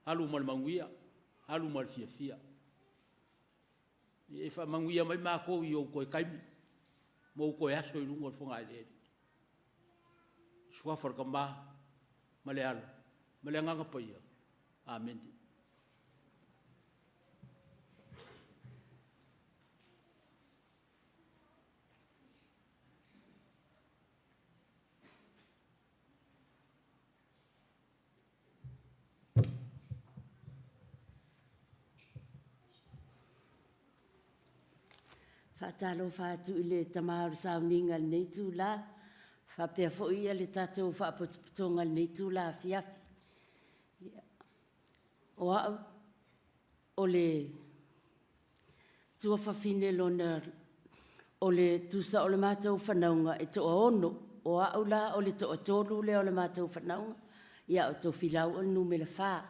Halu mal manguia. Halu mal fia fia. E fa manguia mai mako i o koe kaimi. Mo koe aso i lungo fonga i lere. Sua farka ma le alo. Ma le nganga paia. Amen. Whatalo whātu i le tamaru sa minga nei tū la. Whapea fo ia le tātou whapaputonga nei tū la fiafi. O au, o le tua whawhine lona o le tusa o le mātou whanaunga e toa ono o aula o le toa tolu le o le mātou whanaunga ia o Tofilau o numela wha.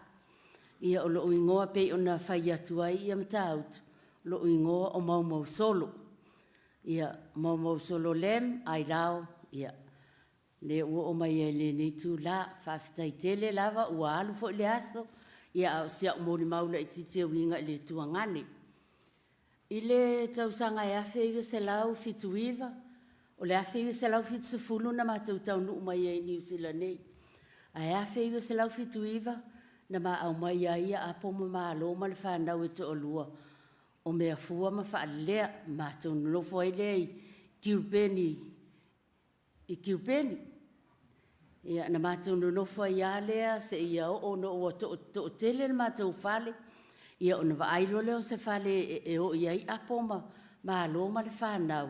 Ia o lo ingoa pe o na whai atuai ia matautu lo ingoa o maumau solo. Ia maumau solo lem ai lao ia le ua o mai e le nei tū la whawhitai tele lava ua alu fo le aso ia au sia umori maula i titi au inga i le tuangane. I le tausanga e awhi iwa se lau fitu iwa o le awhi iwa se lau fitu se fulu na mātou tau nuu mai e New Zealand nei. A e awhi iwa se lau fitu iwa na ma au mai a ia apo ma malo ma le whanau e to o lua o mea fua ma whaalea mātou nulofo ai lei kiupeni i kiupeni. Ia na mātou nulofo ai a lea se ia o no o to tele na mātou whale. Ia ona vaailo leo se whale e o iai apo ma lo ma le whanau.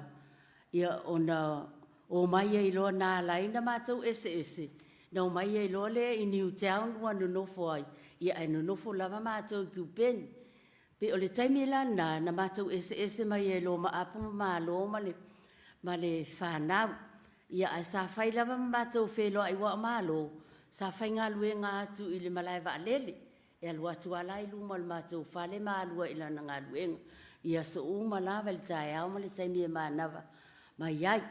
Ia ona o mai e iloa nā laina mātou ese. Na o mai e iloa le i Newtown ua nunofo ai. Ia ai nunofo lava mātou kiupeni. Pe o le taimi lana na mātou ese mai e iloa ma apo ma lo ma le whanau. Ia ai sa whai lava mātou whelo ai wa ma lo. Sa whai ngā luenga atu i le malai wa lele. E alua tu ala i luma le mātou whale ma alua ila na ngā luenga. Ia so uma lava le tae au ma le taimi e mānawa. Ma iai.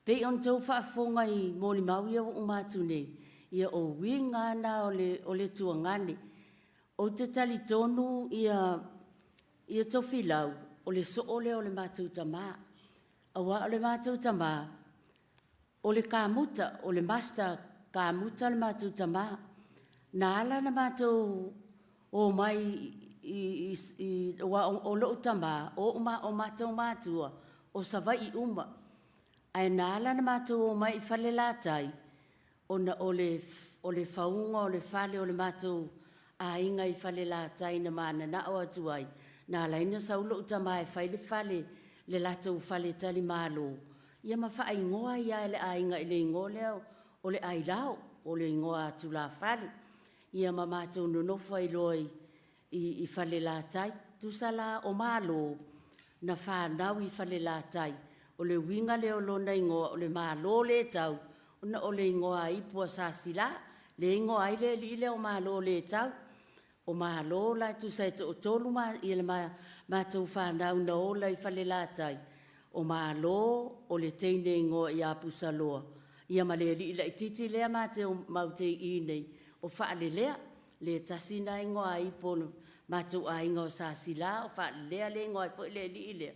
Pei on tau whaafonga i mōni mau ia o mātou nei. Ia o winga na o le tuangane. O te tali tonu ia Tofilau o le soole o le mātou tamā. Awa o le mātou tamā. O le kāmuta, o le master kāmuta le mātou tamā. Na ala na mātou o mai o loo tamā, o mātou mātua, o savai i uma. Ai na ala na mātou o mai i whale lātai, o le whaunga, o le whale, o le mātou a inga i whale lātai na mana na o atuai. Na ala ina sa loo tamā e whaile whale, le lātou whale tali mālo. Ia ma wha ingoa ia le a inga i le ingoa leo, o le ailao, o le ingoa atu la whale. Ia ma mātou nunofo i loi i whale lātai. Tusala o mālo na whanau i whale lātai. O le winga leo lona ingoa, o le mālo le tau. O le ingoa i pua sāsila. Le ingoa i le li leo mālo le tau. O mālo la tusai to o tolu i le mātou whanau na ola i whale lātai. O mālo o le teine ingoa i apusa loa. Ia ma le li la i titi lea mātou maute i nei. O whaale lea, le tasina ingoa i pono mātou a ingoa sāsila, o whaale lea le ingoa i fo le li lea.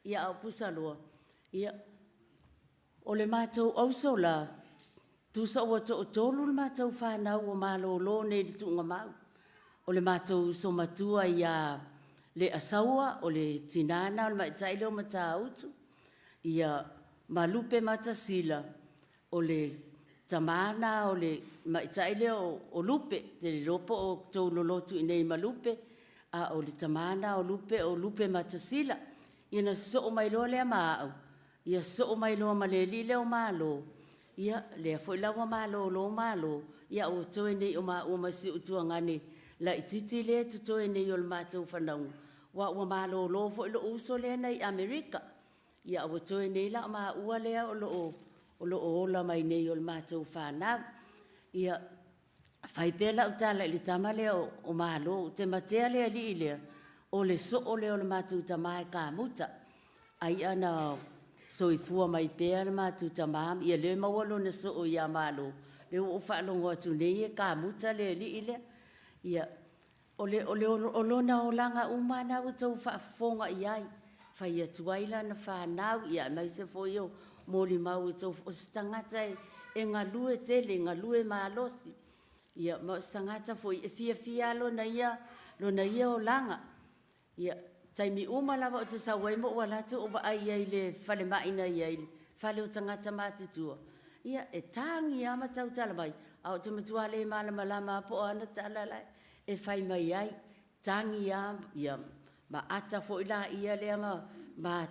Ia au pusaloa. Ia, o le mātou ausola, tusa ua to o tolu le mātou whanau o mālo lo ne li tunga mau. O le mātou somatua ia le asaua, o le tinana, o le maitaile o mata autu. Ia malupe mata sila, o le tamana o le maitaile o lupe, te le lopo o tau lolotu i nei malupe, a o le tamana o lupe matasila. Ia na so o mai loa lea maau, ia so o mai loa maleli leo malo, ia lea fo ilawa malo lo malo, ia o toe nei o maua masi o tuangane, la ititi lea tu toe nei o le mātou whanau. Wa ua malo lo fo ilo uso lea nei Amerika, ia o toe nei la maua lea o lo ola mai nei o le mātou whanau. Ia whaipela o tala i le tama lea o malo, te matea lea li lea, o le so o lea o le mātou tamae ka muta. Ai ana soifua mai pea le mātou tamae, ia le mawalo na so o ia malo. Le o whaalongo atu nei e ka muta lea li lea. Ia o lona o langa umana o tau whaafonga i ai. Whai atuaila na whanau, ia mai se fo io mōli mau tau o stangata e ngā lue tele, ngā lue mālosi. Ia ma stangata fo i fia lo na ia o langa. Ia taimi umalawa o te sawaimo o alatu o ai ai le whale maina i ai, whale o tangata mātutua. Ia e tangi ama tau tala mai, au te matua le malama po ana tala lai, e whai mai ai, tangi ama, ia ma ata fo ila ia le ma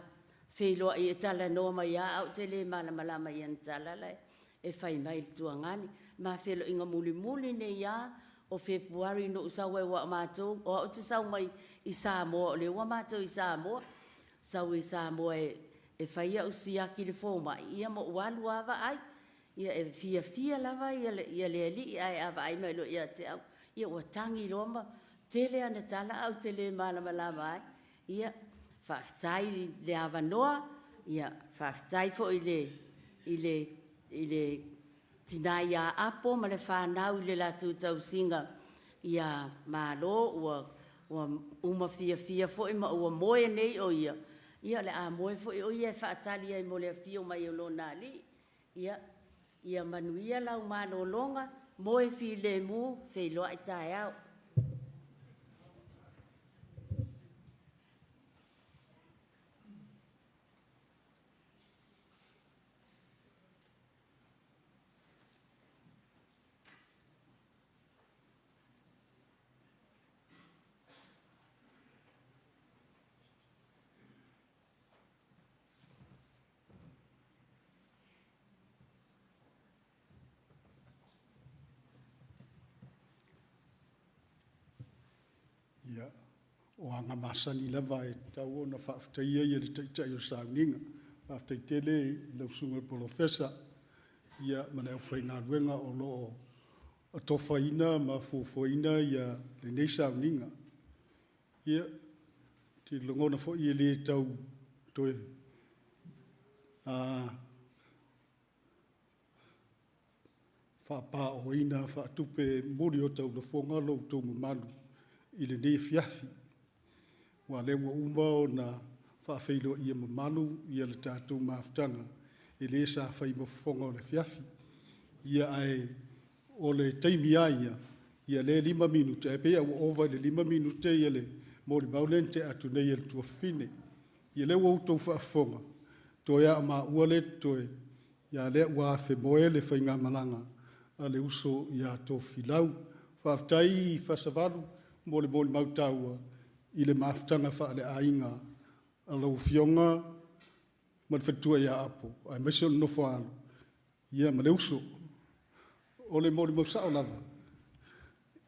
wheloa i e tala noa mai a au te le malama i an tala lai, e whai mai le tuangani, ma whelo inga muli ne ia o Februari no usau e wa mātou, o te sau mai i Samoa, o le wa mātou i Samoa, sau i Samoa e whaia o siaki le fōma, ia mo walu awa ai, ia e fia lava, ia le ali, ai awa ai mai lo ia te au, ia ua tangi loma, tele ana tala au tele malama ai, ia whaftai le awa noa, ia whaftai fo i le tinai a apo, ma le whanau i le latu tau singa, ia malo, ua uma fia fo i ma ua moe nei o ia, ia le a moe fo i o ia e whaatali ai mo le fio mai o lona li, ia manuia lau malo longa, moe fi le mu, fei loa i tae au. Ia, o anga masani lava e tau o na whaaftaia ia le taitai o sauninga. Whaaftai tele lau sunga polofesa, ia mana au whai ngā ruenga o loo a tofaina ma fuafuaina ia le nei sauninga. Ia, te longona fo ia le tau toe whaapa o ina, whaatupe mori o tau na whonga lo tau mamalu. I le nei fiafi. Wa lewa uma o na whaafeilo ia mamalu, ia le tātou maafutanga, e le sa whai mafonga o le fiafi. Ia ai o le taimi aia, ia le 5 minute, e pea ua ova le 5 minute ia le mori maulente atu nei ele tua fine. Ia lewa utou whaafonga, toi a maa uale toi, ia le ua fe moe le whai ngā malanga, a le uso ia Tofilau, whaaftai whasavalu, mole mautaua i le maafutanga wha le ainga a lau fionga ma le whatua ia apo. Ai mesio no whaalo. Ia ma le uso. O le mole mausao lava.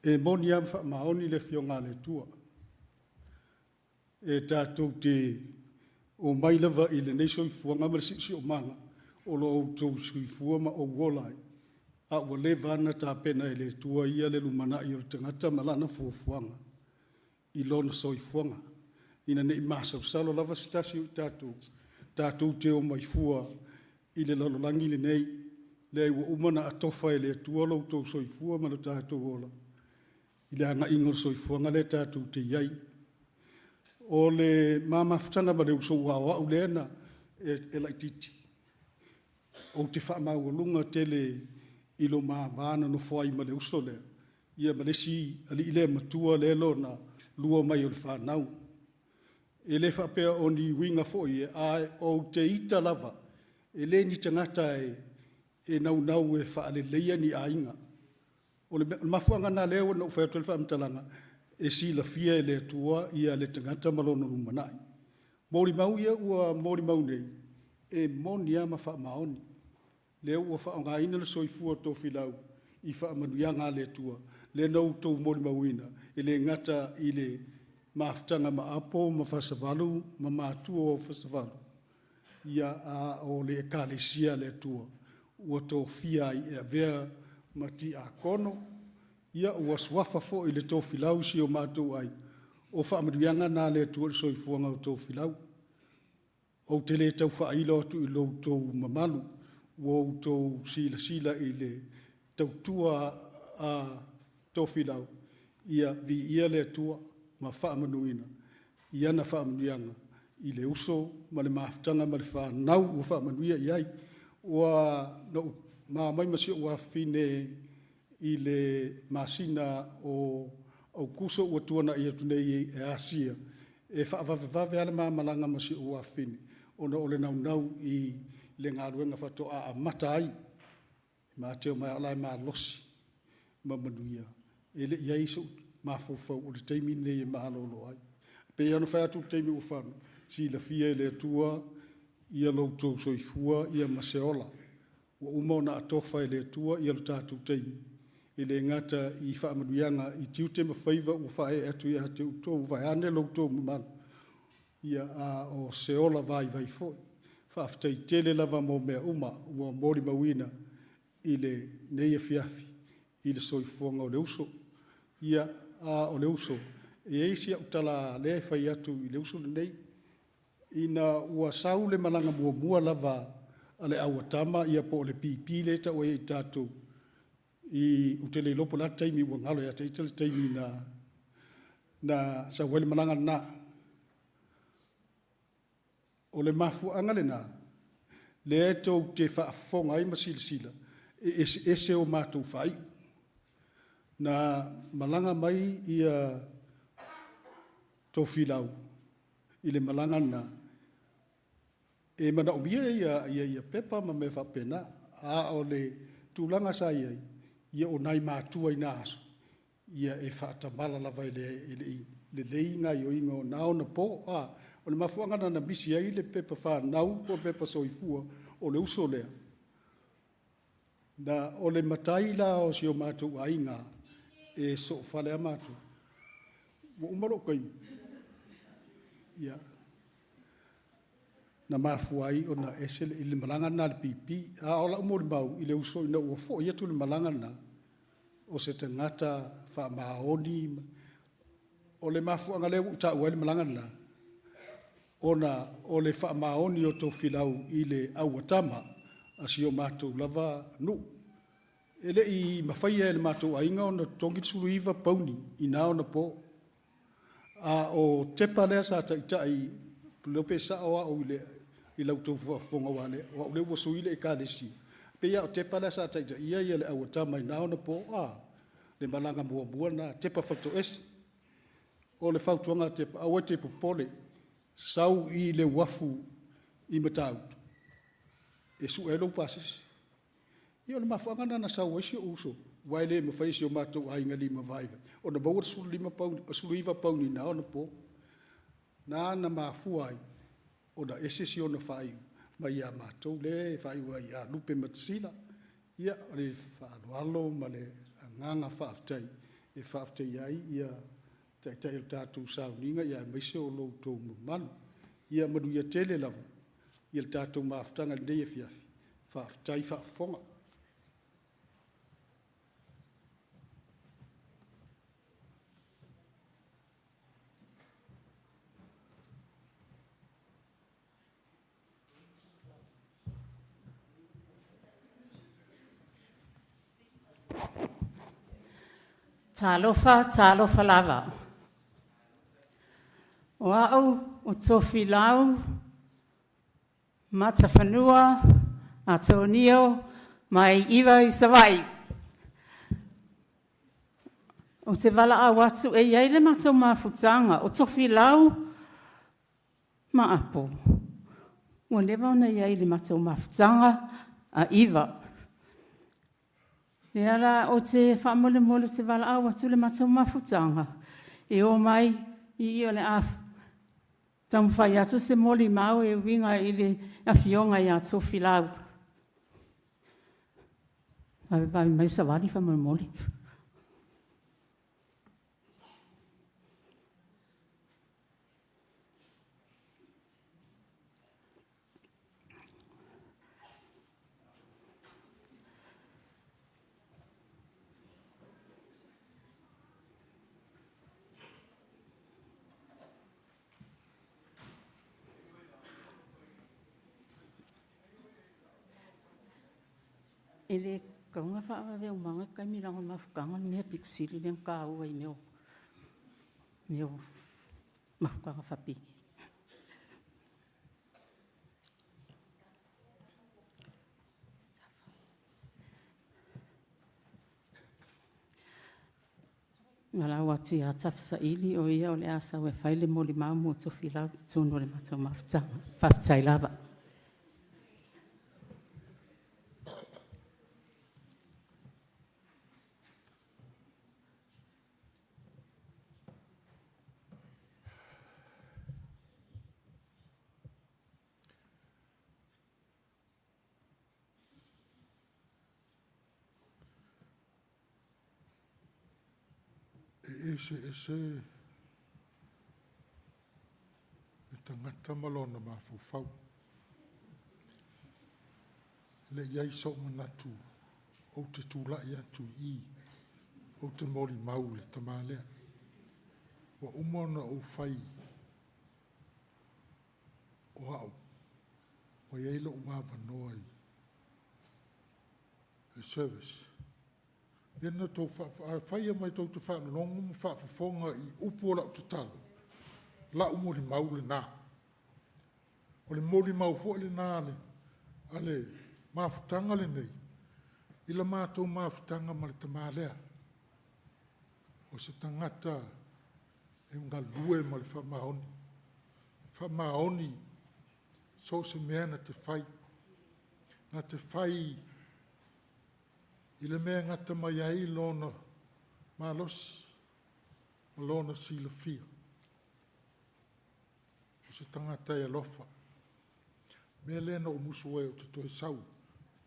E moni am wha maoni le fionga le tua. E tātou te o mai lava i le neisoi fuanga ma le siksi o manga. O lo au tau sui fuama o wolai. A ua le vana tā pena e le tua ia le lumana i o tangata malana fuafuanga. I lona soi fuanga. Ina ne i masau salo lava sitasi o tātou. Tātou te o mai fua i le lalolangi le nei. Le ua umana atofa e le tua lau tau soi fua ma lo tātou ola. I le anga ingo soi fuanga le tātou te iai. O le mamafutanga ma le uso wawa u leana e laititi. O te wha maua tele ilo maavana no fwai ma le uso lea. Ia ma le si ali ile matua le lo na lua mai o le whanau. E le whapea o ni winga foi e ai o te ita lava. E le ni tangata e nau e whaale leia ni ainga. O le mafuanga na leo na uwhai o le whaamtalanga e si la fia e le tua ia le tangata malono rumanai. Mori mau ia ua mori mau nei. E moni ama wha maoni. Leo ua wha ina le soifua Tofilau i wha manuia ngā le tua. Le nau tau mori mauina. E le ngata i le maafutanga ma apo, ma whasavalu, ma mātua o whasavalu. Ia o le ekalesia le tua. Ua tō fia i e vea ma ti a kono. Ia ua swafa fo i le Tofilau si o mātou ai. O wha manuia ngā le tua le soifuanga o Tofilau. O te le tau wha ilo atu i lo tau mamalu. Wo tau sila i le tautua a Tofilau. Ia vi ia le tua ma whaamanuina. Ia na whaamanuianga i le uso ma le maafutanga ma le whanau ua whaamanuia iai. Ua no, ma mai masi ua fine i le masina o kuso ua tuana i atu nei e Asia. E whaavavave ale malanga masi ua fine. Ona ole nau i le ngā ruenga whatoa a mata ai. Ma teo mai alai ma losi. Ma manuia. E le iai so ma fofau o le teimi nei e mahalolo ai. Pe anu whai atu teimi o whanu. Si la fia e le atua, ia loutou soifua, ia maseola. Wa umona atofa e le atua, ia lo tātou teimi. i le ngata i whaamanuianga i tiute mawhaiva ua whae atu i ate uto vai ane lau tō mumana. Ia a o seola vai foi. Whaaftai tele lava mō mea uma ua mori mawina i le neia fiafi i le soifuanga o le uso. Ia a o le uso. E eisi au tala le whai atu i le uso le nei. Ina ua sau le malanga mua lava ale awatama ia po le pipi le ta o e tātou i utele lopo la taimi ua ngalo ia te itale taimi na sa wele malanga na o le mafu angale na le tau te whaafonga ai masilisila ese o mātou whai na malanga mai ia Tofilau i le malanga na e mana o mia ia pepa ma me whapena a o le tūlanga sa ia o nai mātua i nā aso ia e whaatamala lava i le leinga i o inga o nao na po o le mafuanga na misi ai le pepa whanau o pepa soifua o le uso lea na o le matai la o si o mātou a inga e so whale a mātou mo umaro kai ia na mafuai o na esele i le malanga na le pipi a ola umori mau i le uso ina ua fo ia tu le malanga na o se tangata wha maoni o le mafuanga leu ta ua le malanga na ona o le wha maoni o Tofilau i le auatama a si o mātou lava nu ele i mawhaia le mātou ainga o na tongi tsuru iwa pauni i nao na po a o tepa lea sa ta itai lope sa o au i lau tau whafonga wale o le wasu ile e kālesi pe ia o tepa lea sa ta itai ia le auatama i nao na po le malanga mua na tepa whauto esi o le whautuanga tepa awa te popole sau i le wafu i matautu e su elo pasis ia le mafuanga na sau esi o uso waile me faisi o mātou ainga lima vaiva o na baua sulu lima pauni sulu iwa pauni na ona po na mafuai o na esesi o na whai ma ia mātou le whai wa ia lupe matasila ia le whaaloalo ma le nganga whaaftai e whaaftai ai ia tai tātou sauninga ia maise o lou tō manu ia manu ia tele lava ia le tātou maaftanga nei e fiafi whaaftai whaafonga Talofa lava. O au o Tofilau, matawhanua, a tonio, mai iwa i sawai. O te wala a watu e iei mato mawhutanga, o Tofilau, ma apo. O lewa ona iei le mato mawhutanga, a iwa. Le ala o te whaamole te wala a watu le mato mawhutanga. E o mai i o le afu. Tamu whai atu se moli mau e winga i le awhionga i a Tofilau. Vai mai sa wali wha moli. Ele kaunga wha veo manga kai mi rango mawhukanga mea pikusiri leang ka ua i meo mawhukanga whapingi. Ngala watu i a tafsa ili o ia o le asa we whaile moli mamu o Tofilau tonu le matau mawhutanga. Whaftai lava. ese e tangata malona mafufau. Le iai so manatu o te tūla ia tu I o te mori mau le tamalea. Wa umona o fai o au. Wa iei lo uawa noi le service. Nena tō whaia mai tau te whanonga whaafafonga I upo la o te talo. La umori mau le nā. O le mori mau fo le nā le. Ale mafutanga le nei. Ila mātou mafutanga ma le tamalea. O se tangata e ngā lue ma le whamaoni. Whamaoni so se mea na te whai. Na te whai I le mea ngata mai ai lona malos. Ma lona sila fia. O se tangata e alofa. Mea lena o musu e o te toi sau.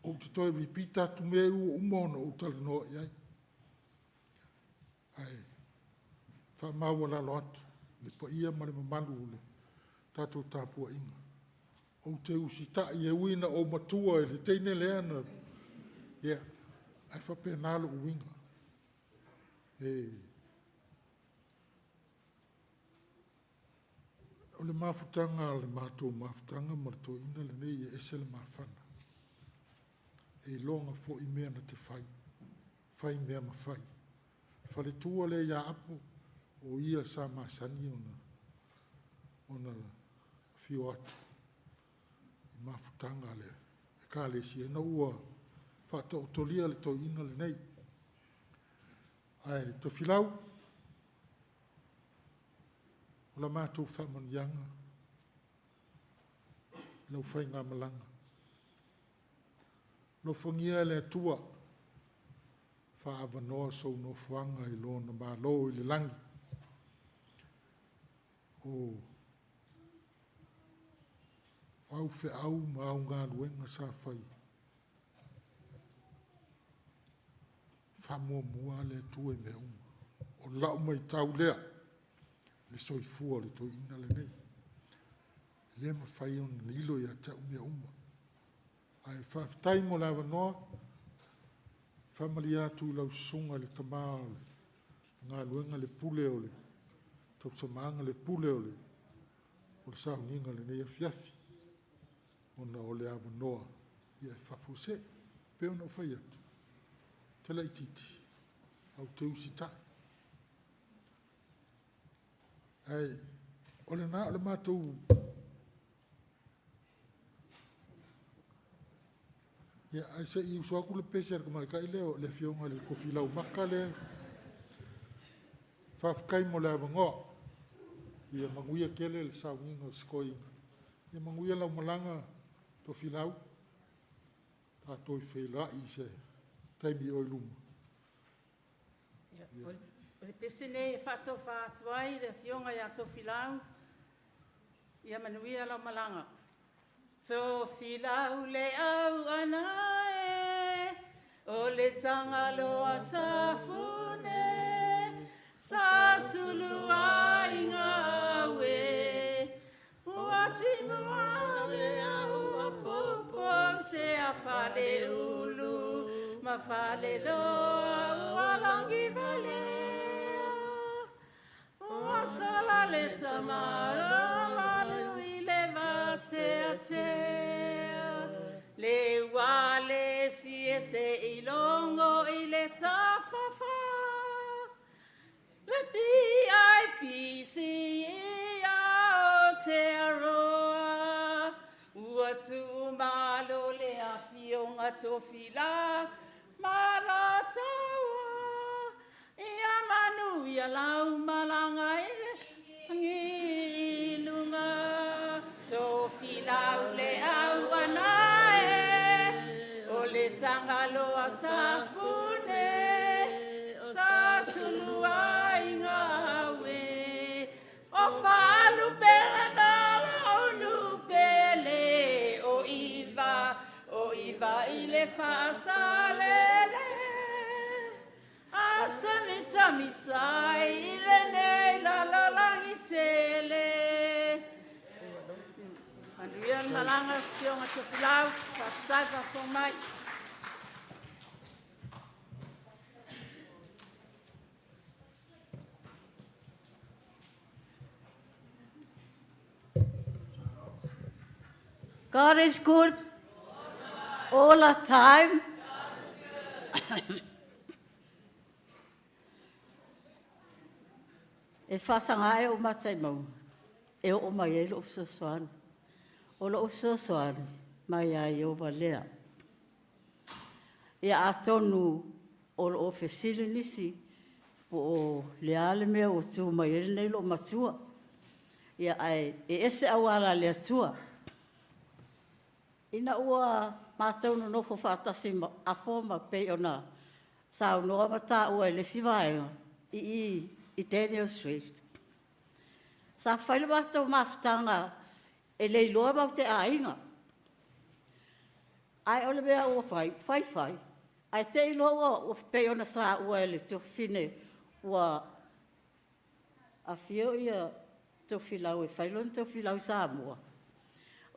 O te toi ripita tu mea ua umona o tala noa iai. Ai, wha maua lalo atu. Le pa ia ma le mamalu le tātou tāpua inga. O te usita I e uina o matua e le teine leana. Ia, ai wha pē nalo uinga. O le mafutanga, le mātou mafutanga, ma le tō ina le nei e ese le mafana. E longa fo I mea na te whai. Whai mea ma whai. Whale tua le ia apo o ia sa masani ona fio atu. I mafutanga le. E kā le si e na ua whata o tolia le tō ina le nei. Ai, Tofilau. O la mātou whamanianga. Lau whai ngā malanga. No whangia le atua, whaavanoa sau no whanga I lona mālo I le langi. O au whe au ma au ngā ruenga sa whai. Whamua mua le atua I mea uma. O lau mai tau lea, le soifua le toi ina le nei. Le ma whai on lilo I a tau mea uma. Ai whaftai mo lawa noa, whamali atu lau sunga le tamaa le, ngā luenga le pule o le, tau samanga le pule o le sauninga le nei a fiafi, ona o le awa noa, I e whafuse, pe ona o whai atu, te lai titi, au te usitai. Ai, o le nā o le mātou, ia ai se I usuaku le pese ar kamai kai leo le fionga le Tofilau maka le whafkai mo le awangoa. Ia manguia kele le sauninga o skoi. Ia manguia lau malanga Tofilau. Tātou I whela I se taimi o iluma. O le pese nei e whatou whaatuai le fionga ia Tofilau. Ia manuia lau malanga. Tofilau le au ana e, o le tangaloa sa fune, sa sulua I ngā awe. Wati moawe au a popo se a whale ulu, ma whale loa walangi valea. Wasala le tamara malu I le vase a tea. Le wale si e se ilongo I le tafafa. Le PIPC o te aroa. Ua tu malo le a fionga Tofilau Maloletau Ia manuia lau malanga I le ilunga. Tofilau le au ana e, o le tangaloa sa fune, sa sulua I ngā awe. O whaalu pere na o lupele, o iwa I le whaasale. mitai ile nei la la langi tele. Manuia malanga fionga Tofilau, Tofilau Maloletau. God is good all the time. E whasanga e o matai mau. E o mai e lo usosoan. O lo usosoan mai a i o lea. E a tonu o lo ofesili nisi po o leale mea o tu mai e nei lo matua. E ai e ese awala lea tua. Ina ua mātou no nofo whātasi apo ma pei ona sau noa mata ua e lesi vaenga i Daniel Street. Sa whaile mātou mawhitanga e leiloa mau te ainga. Ai ole mea ua whai. Ai te iloa ua pei ona sa ua e le tō whine ua a whio ia tō whilau e whailon tō whilau sa mua.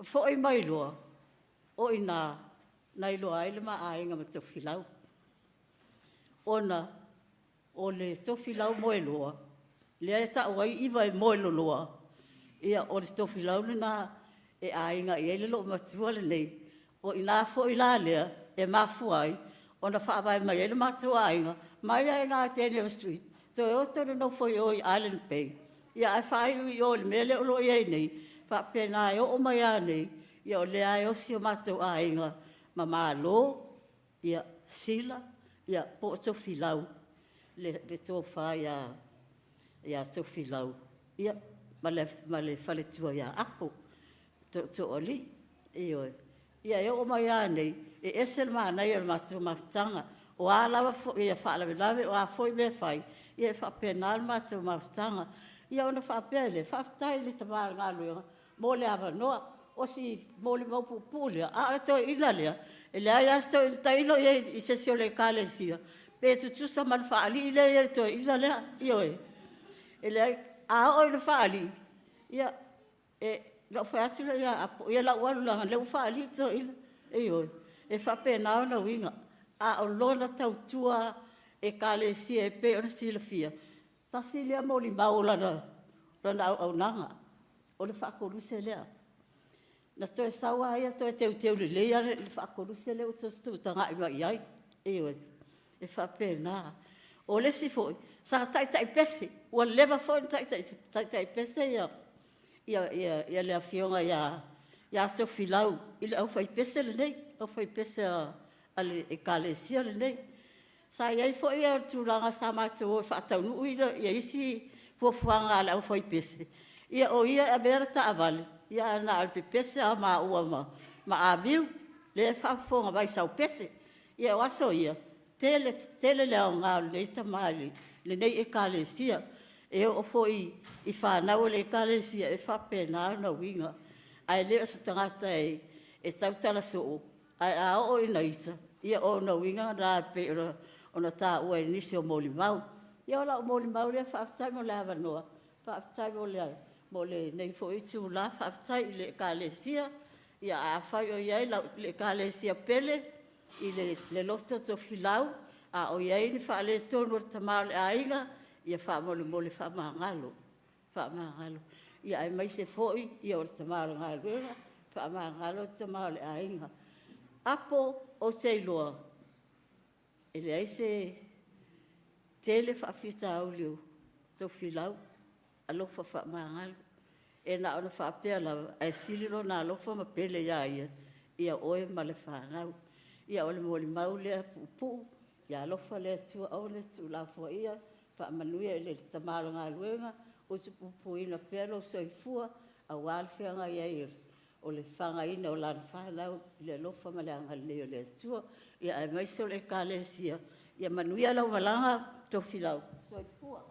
Fo i mai loa. O ina nai loa ai le maainga ma Tofilau. Ona, o le Tofilau moe loa, lea e ta wai iwa e moe loa. Ia o le Tofilau le na e ainga i eile lo matua le nei. O ina fo i la lea e mafu ai, ona whaavai mai eile matua ainga, mai ai ngā Daniel Street. So e oto le no fo i oi Island Bay. Ia ai whai ui o le mele o lo i ei nei, whapena e o mai a nei, ia o lea e osi o mātou ainga ma mālo, ia Sila, ia po Tofilau, le tō whā ia Tofilau. Ia ma le whaletua ia apo, tō oli, ioi. Ia e o mai anei, e ese le mānei o le mātou mawhitanga, o a lawa ia whaalawe, o a fwoi me whai, ia e whapena le mātou mawhitanga, ia ona whapele, whaftai le tamara ngā luenga, mō le awa noa, o si mole mau pupulia a to ila lea e le ai sto tailo e se sio le kalesia pe tu sa mal faali le to ila lea io e le a o le faali ia e lo fa atu le ia la wa la le faali to ila io e fa pena na winga a o lona tau tua e kalesia e pe o si le fia tasilia moli maula na au nanga o le fa ko lu se lea na to sawa ia to te le ia le fa ko se le o to tanga i ai e fa pena o le si foi sa tai pese o leva foi tai pese ia le afionga ia so filau il au fai pese le nei au fai pese ale e kalesia le nei sa ia foi ia tu langa sa ma to fa tau nu ia isi fo fuanga au fai pese ia o ia aberta avale ia na al pese a ma ua ma aviu le fa fonga vai sau pese ia waso ia tele le nga le tamali le nei e kalesia e o foi I fa na o le kalesia e fa pena na winga ai le so tangata e tau tala so ai a o ina isa ia o na winga ra pe ona ta o inisio molimau ia la molimau le fa ta mo la va no fa ta mo le nei foi tu la fa ta le kalesia ia a fa yo ia le kalesia pele I le losto Tofilau a o ia ni fa le tonu tamal aiga ia fa mo le fa mangalo ia ai mai se foi ia o tamal ngalo fa mangalo tamal aiga apo o se loa ele ai se tele fa fita olio Tofilau alo fa mangalo e na ona fa pela ai sililo na lo fa ma pele ia oe male fa ngau ia ole mo le maule pu ia lo fa le tu ole tu la fo ia fa manuia le tamalo nga luenga o se pu ina pelo se fua a wal fe nga ia ole fanga ina o la fa la le lo fa male nga le tu ia ai mai so le kalesia ia manuia la malanga Tofilau so fua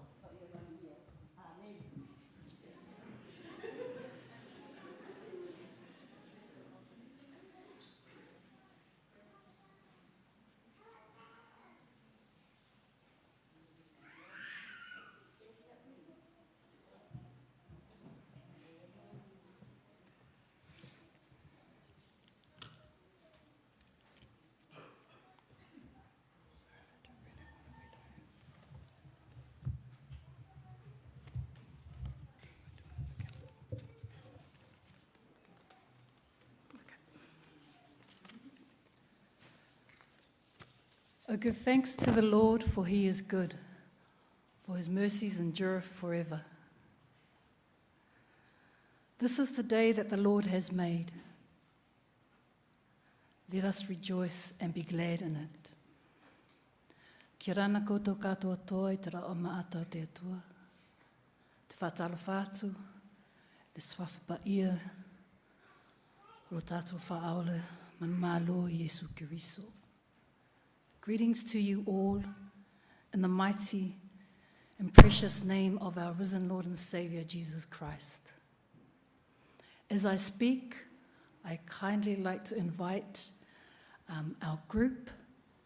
O give thanks to the Lord, for he is good, for his mercies endure forever. This is the day that the Lord has made. Let us rejoice and be glad in it. Kia rana koutou katoa toa I te rao maata te atua. Te whātalo whātu, le swawhapa ia, ro tātou whaaole, man malo Yesu Keriso. Greetings to you all in the mighty and precious name of our risen Lord and Saviour, Jesus Christ. As I speak, I kindly like to invite our group,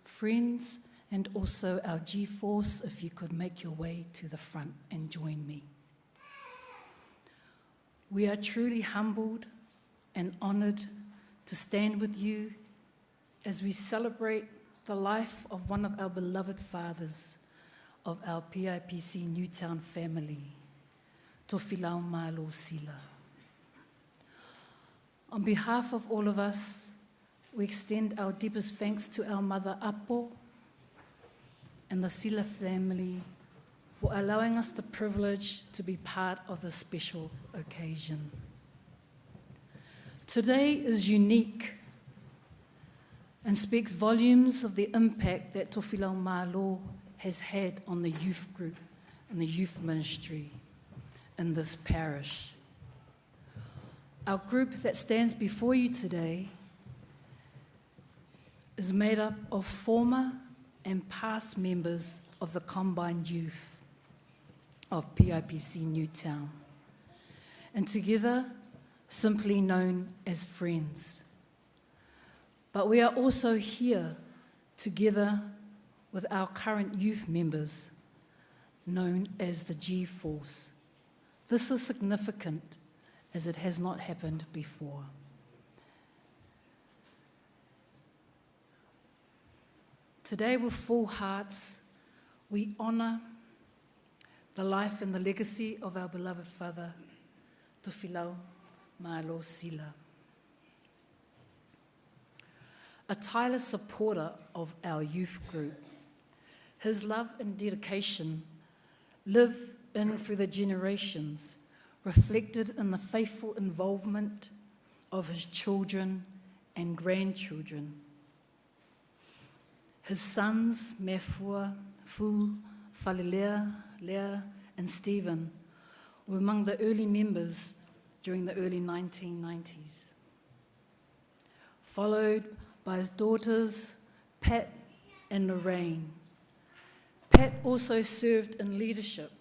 friends, and also our G-Force, if you could make your way to the front and join me. We are truly humbled and honoured to stand with you as we celebrate the life of one of our beloved fathers of our PIPC Newtown family, Tofilau Maloletau Sila. On behalf of all of us, we extend our deepest thanks to our mother Apo and the Sila family for allowing us the privilege to be part of this special occasion. Today is unique and speaks volumes of the impact that Tofilau Malo has had on the youth group and the youth ministry in this parish. Our group that stands before you today is made up of former and past members of the combined youth of PIPC Newtown, and together simply known as friends. But we are also here together with our current youth members, known as the G-Force. This is significant as it has not happened before. Today, with full hearts, we honour the life and the legacy of our beloved father, Tofilau Maloletau Sila. A tireless supporter of our youth group, his love and dedication live in through the generations, reflected in the faithful involvement of his children and grandchildren. His sons, Mefua, Fu, Falilea, Lea, and Stephen, were among the early members during the early 1990s. Followed by his daughters, Pat and Lorraine. Pat also served in leadership,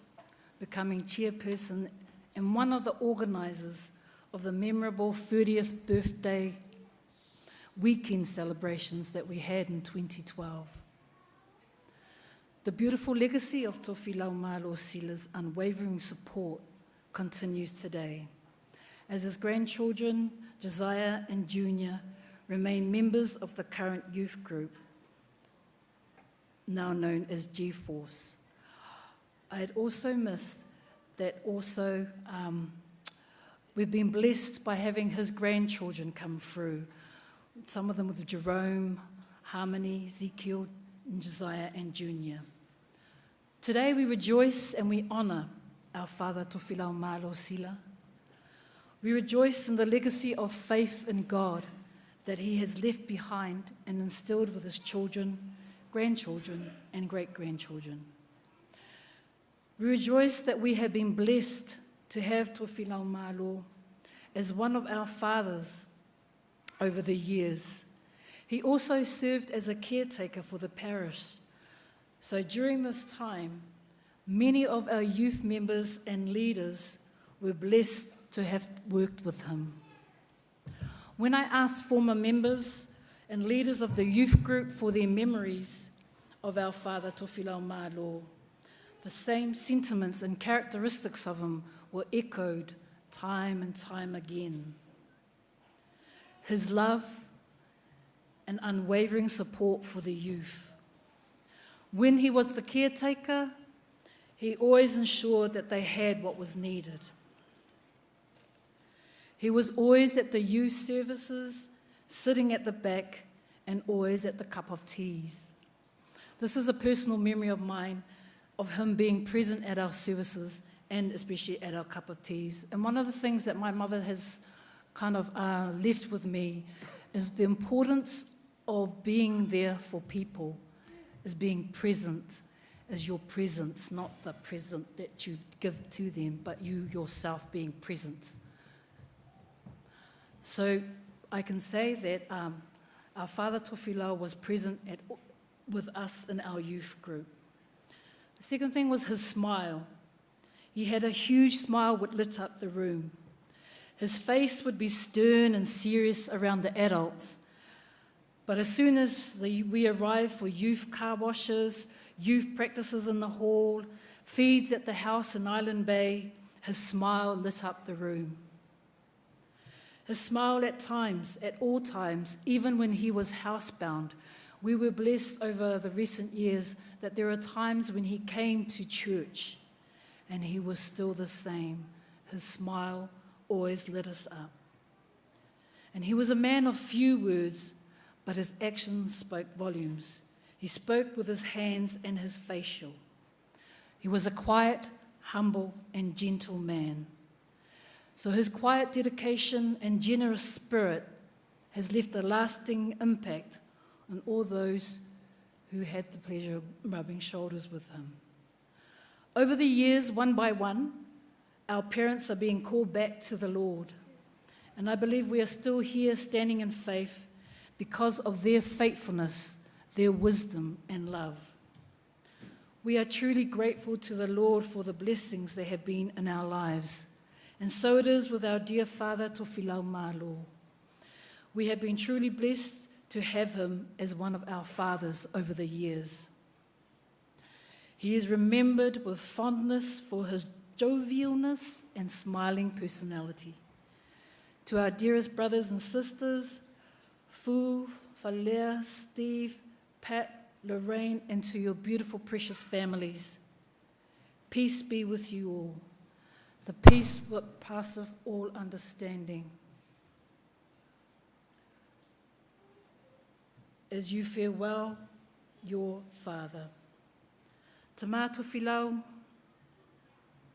becoming chairperson and one of the organisers of the memorable 30th birthday weekend celebrations that we had in 2012. The beautiful legacy of Tofilau Maloletau Sila's unwavering support continues today, as his grandchildren, Josiah and Junior, remain members of the current youth group, now known as G-Force. I had also missed that also we've been blessed by having his grandchildren come through, some of them with Jerome, Harmony, Ezekiel, and Josiah and Junior. Today we rejoice and we honour our father Tofilau Maloletau Sila. We rejoice in the legacy of faith in God that he has left behind and instilled with his children, grandchildren, and great-grandchildren. We rejoice that we have been blessed to have Tofilau Malo as one of our fathers over the years. He also served as a caretaker for the parish. So during this time, many of our youth members and leaders were blessed to have worked with him. When I asked former members and leaders of the youth group for their memories of our father Tofilau Malo, the same sentiments and characteristics of him were echoed time and time again. His love and unwavering support for the youth. When he was the caretaker, he always ensured that they had what was needed. He was always at the youth services, sitting at the back, and always at the cup of teas. This is a personal memory of mine, of him being present at our services and especially at our cup of teas. And one of the things that my mother has kind of left with me is the importance of being there for people, is being present, is your presence, not the present that you give to them, but you yourself being present. So I can say that our father Tofilau was present with us in our youth group. The second thing was his smile. He had a huge smile which lit up the room. His face would be stern and serious around the adults. But as soon as we arrived for youth car washes, youth practices in the hall, feeds at the house in Island Bay, his smile lit up the room. His smile at times, at all times, even when he was housebound. We were blessed over the recent years that there are times when he came to church and he was still the same. His smile always lit us up. And he was a man of few words, but his actions spoke volumes. He spoke with his hands and his facial. He was a quiet, humble, and gentle man. So his quiet dedication and generous spirit has left a lasting impact on all those who had the pleasure of rubbing shoulders with him. Over the years, one by one, our parents are being called back to the Lord. And I believe we are still here standing in faith because of their faithfulness, their wisdom and love. We are truly grateful to the Lord for the blessings that have been in our lives. And so it is with our dear father, Tofilau Maloletau. We have been truly blessed to have him as one of our fathers over the years. He is remembered with fondness for his jovialness and smiling personality. To our dearest brothers and sisters, Fu, Falea, Steve, Pat, Lorraine, and to your beautiful, precious families, peace be with you all. The peace that passeth all understanding. As you farewell your father. Tamā Tofilau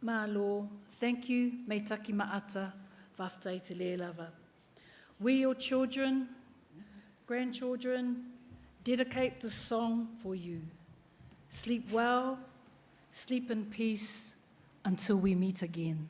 Maloletau, thank you, me taki maata, whaftai te le lava. We, your children, grandchildren, dedicate this song for you. Sleep well, sleep in peace, until we meet again.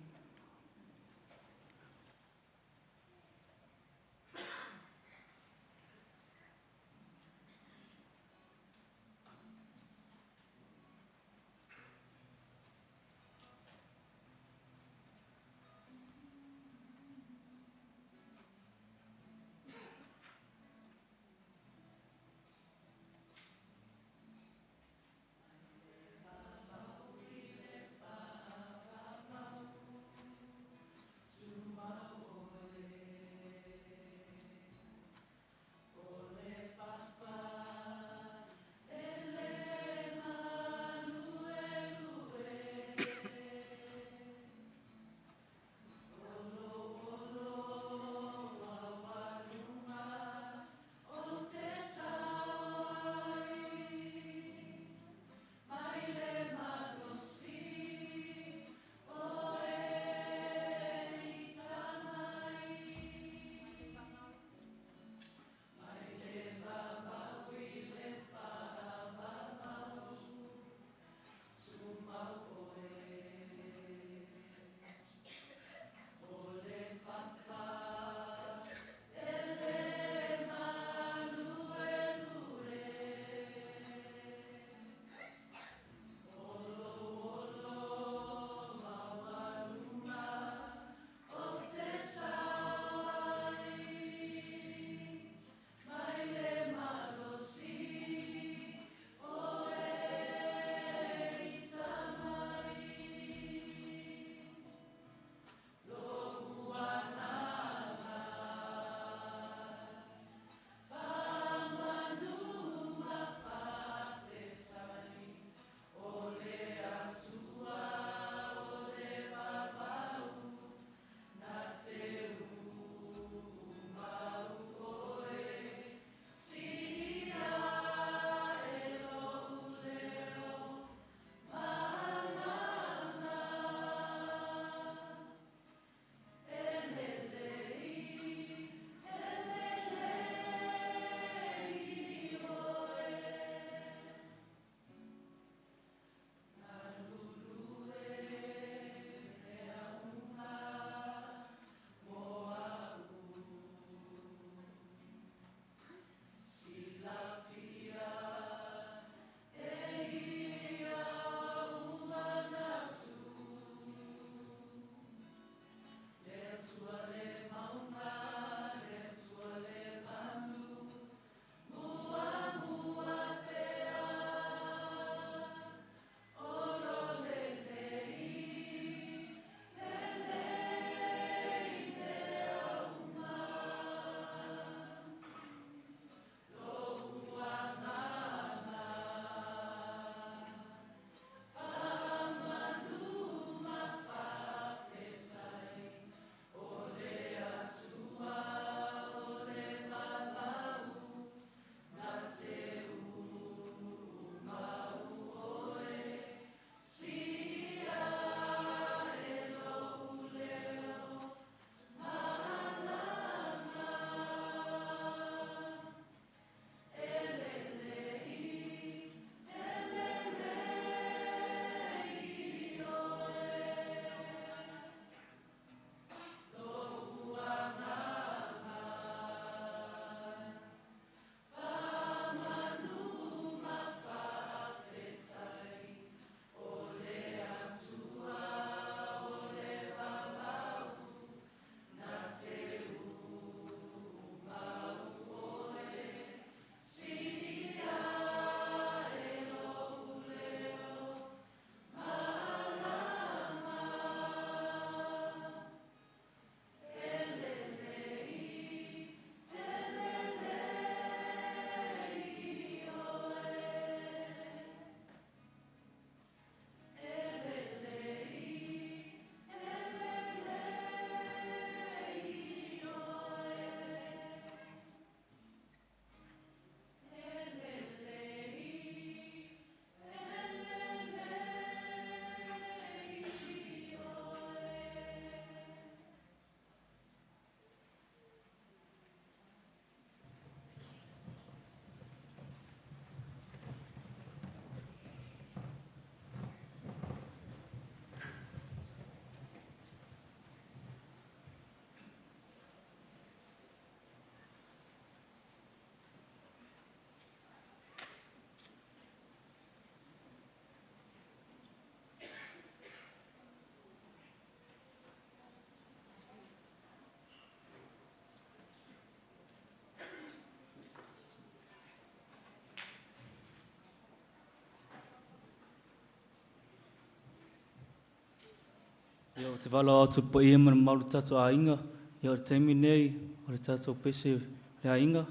Ia o te wala o tu pa ia mana malu tato a inga. Ia o te teimi nei, o le tato pese le a inga.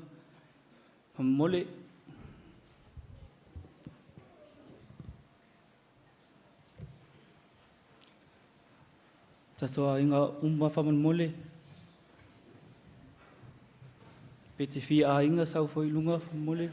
Pa mole. Tato a inga whaman mole. Pete fi a inga sau foi lunga pa mole.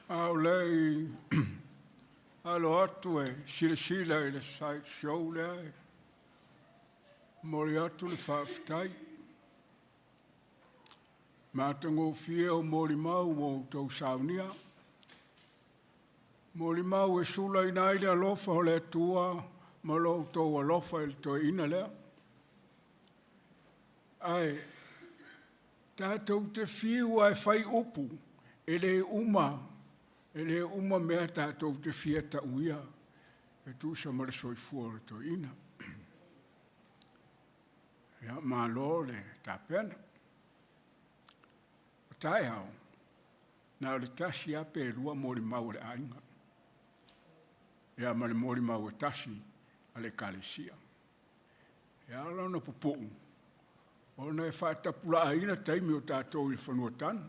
Au lei, alo atu e sila i le side show lea e. Mori atu le whaafitai. Mātango fie o mori mau o tau saunia. Mori mau e sula ina ile alofa o le tua, ma lo tau alofa i le toi ina lea. Ai, tātou te fiu ai whai upu, e le uma mea tātou te fia ta uia, e tu sa mara soifua le toi ina. Ia malo le tāpena. O tai hao, nā le tasi a pērua mori mau le ainga. Ia ma le mori mau e tasi a le kalesia. Ia lana pupu'u. Ona e whaatapula aina taimi o tātou i whanua tanu.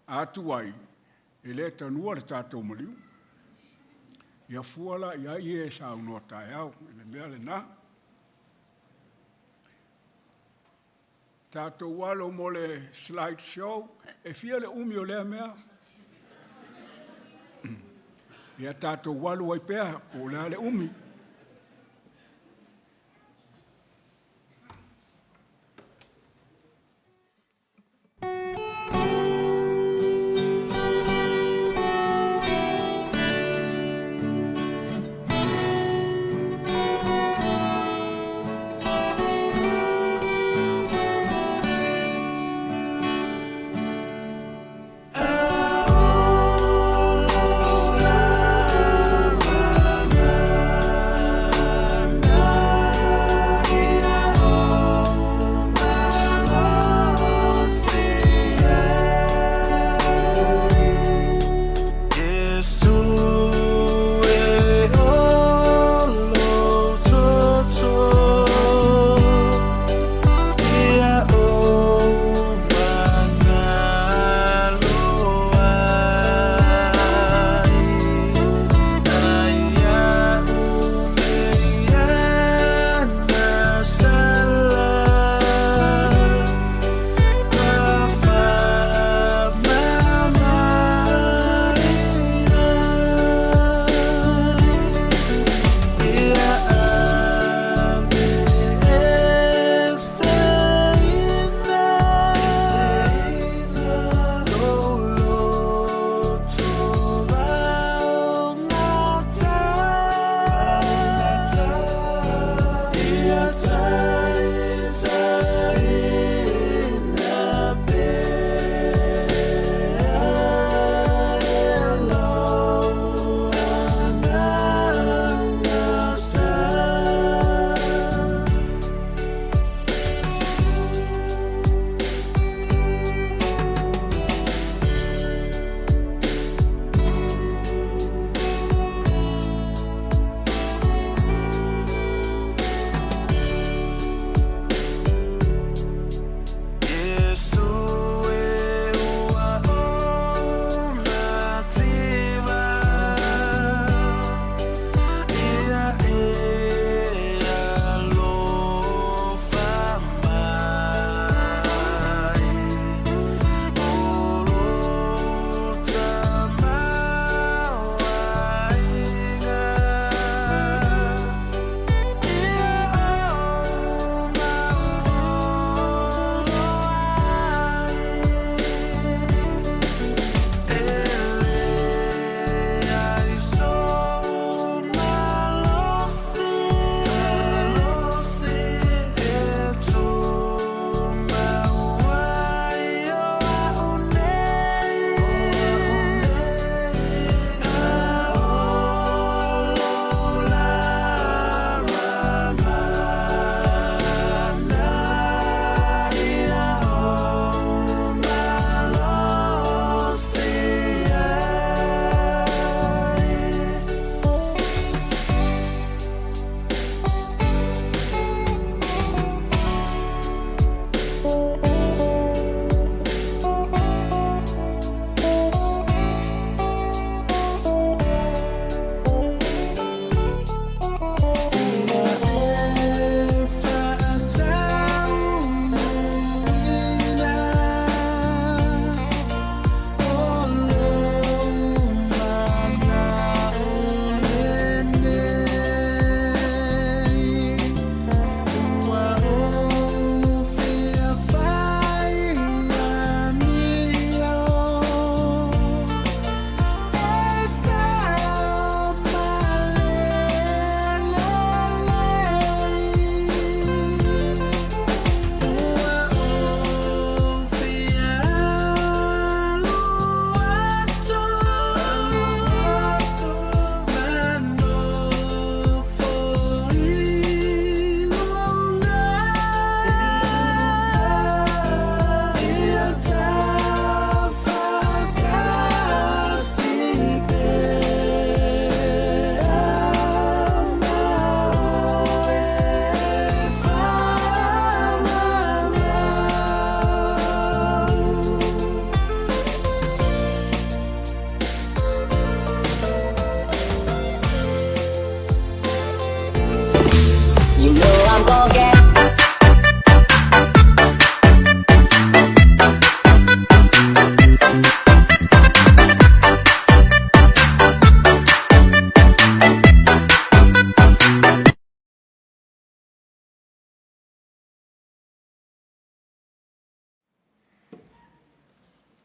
Atu ai, e le tanua le tātou maliu. Ia fuala ia i e sa unua tai au, e le mea le nā. Tātou walo mo le slide show, e fia le umi o lea mea. Ia tātou walo ai pēa, o lea le umi. Oh,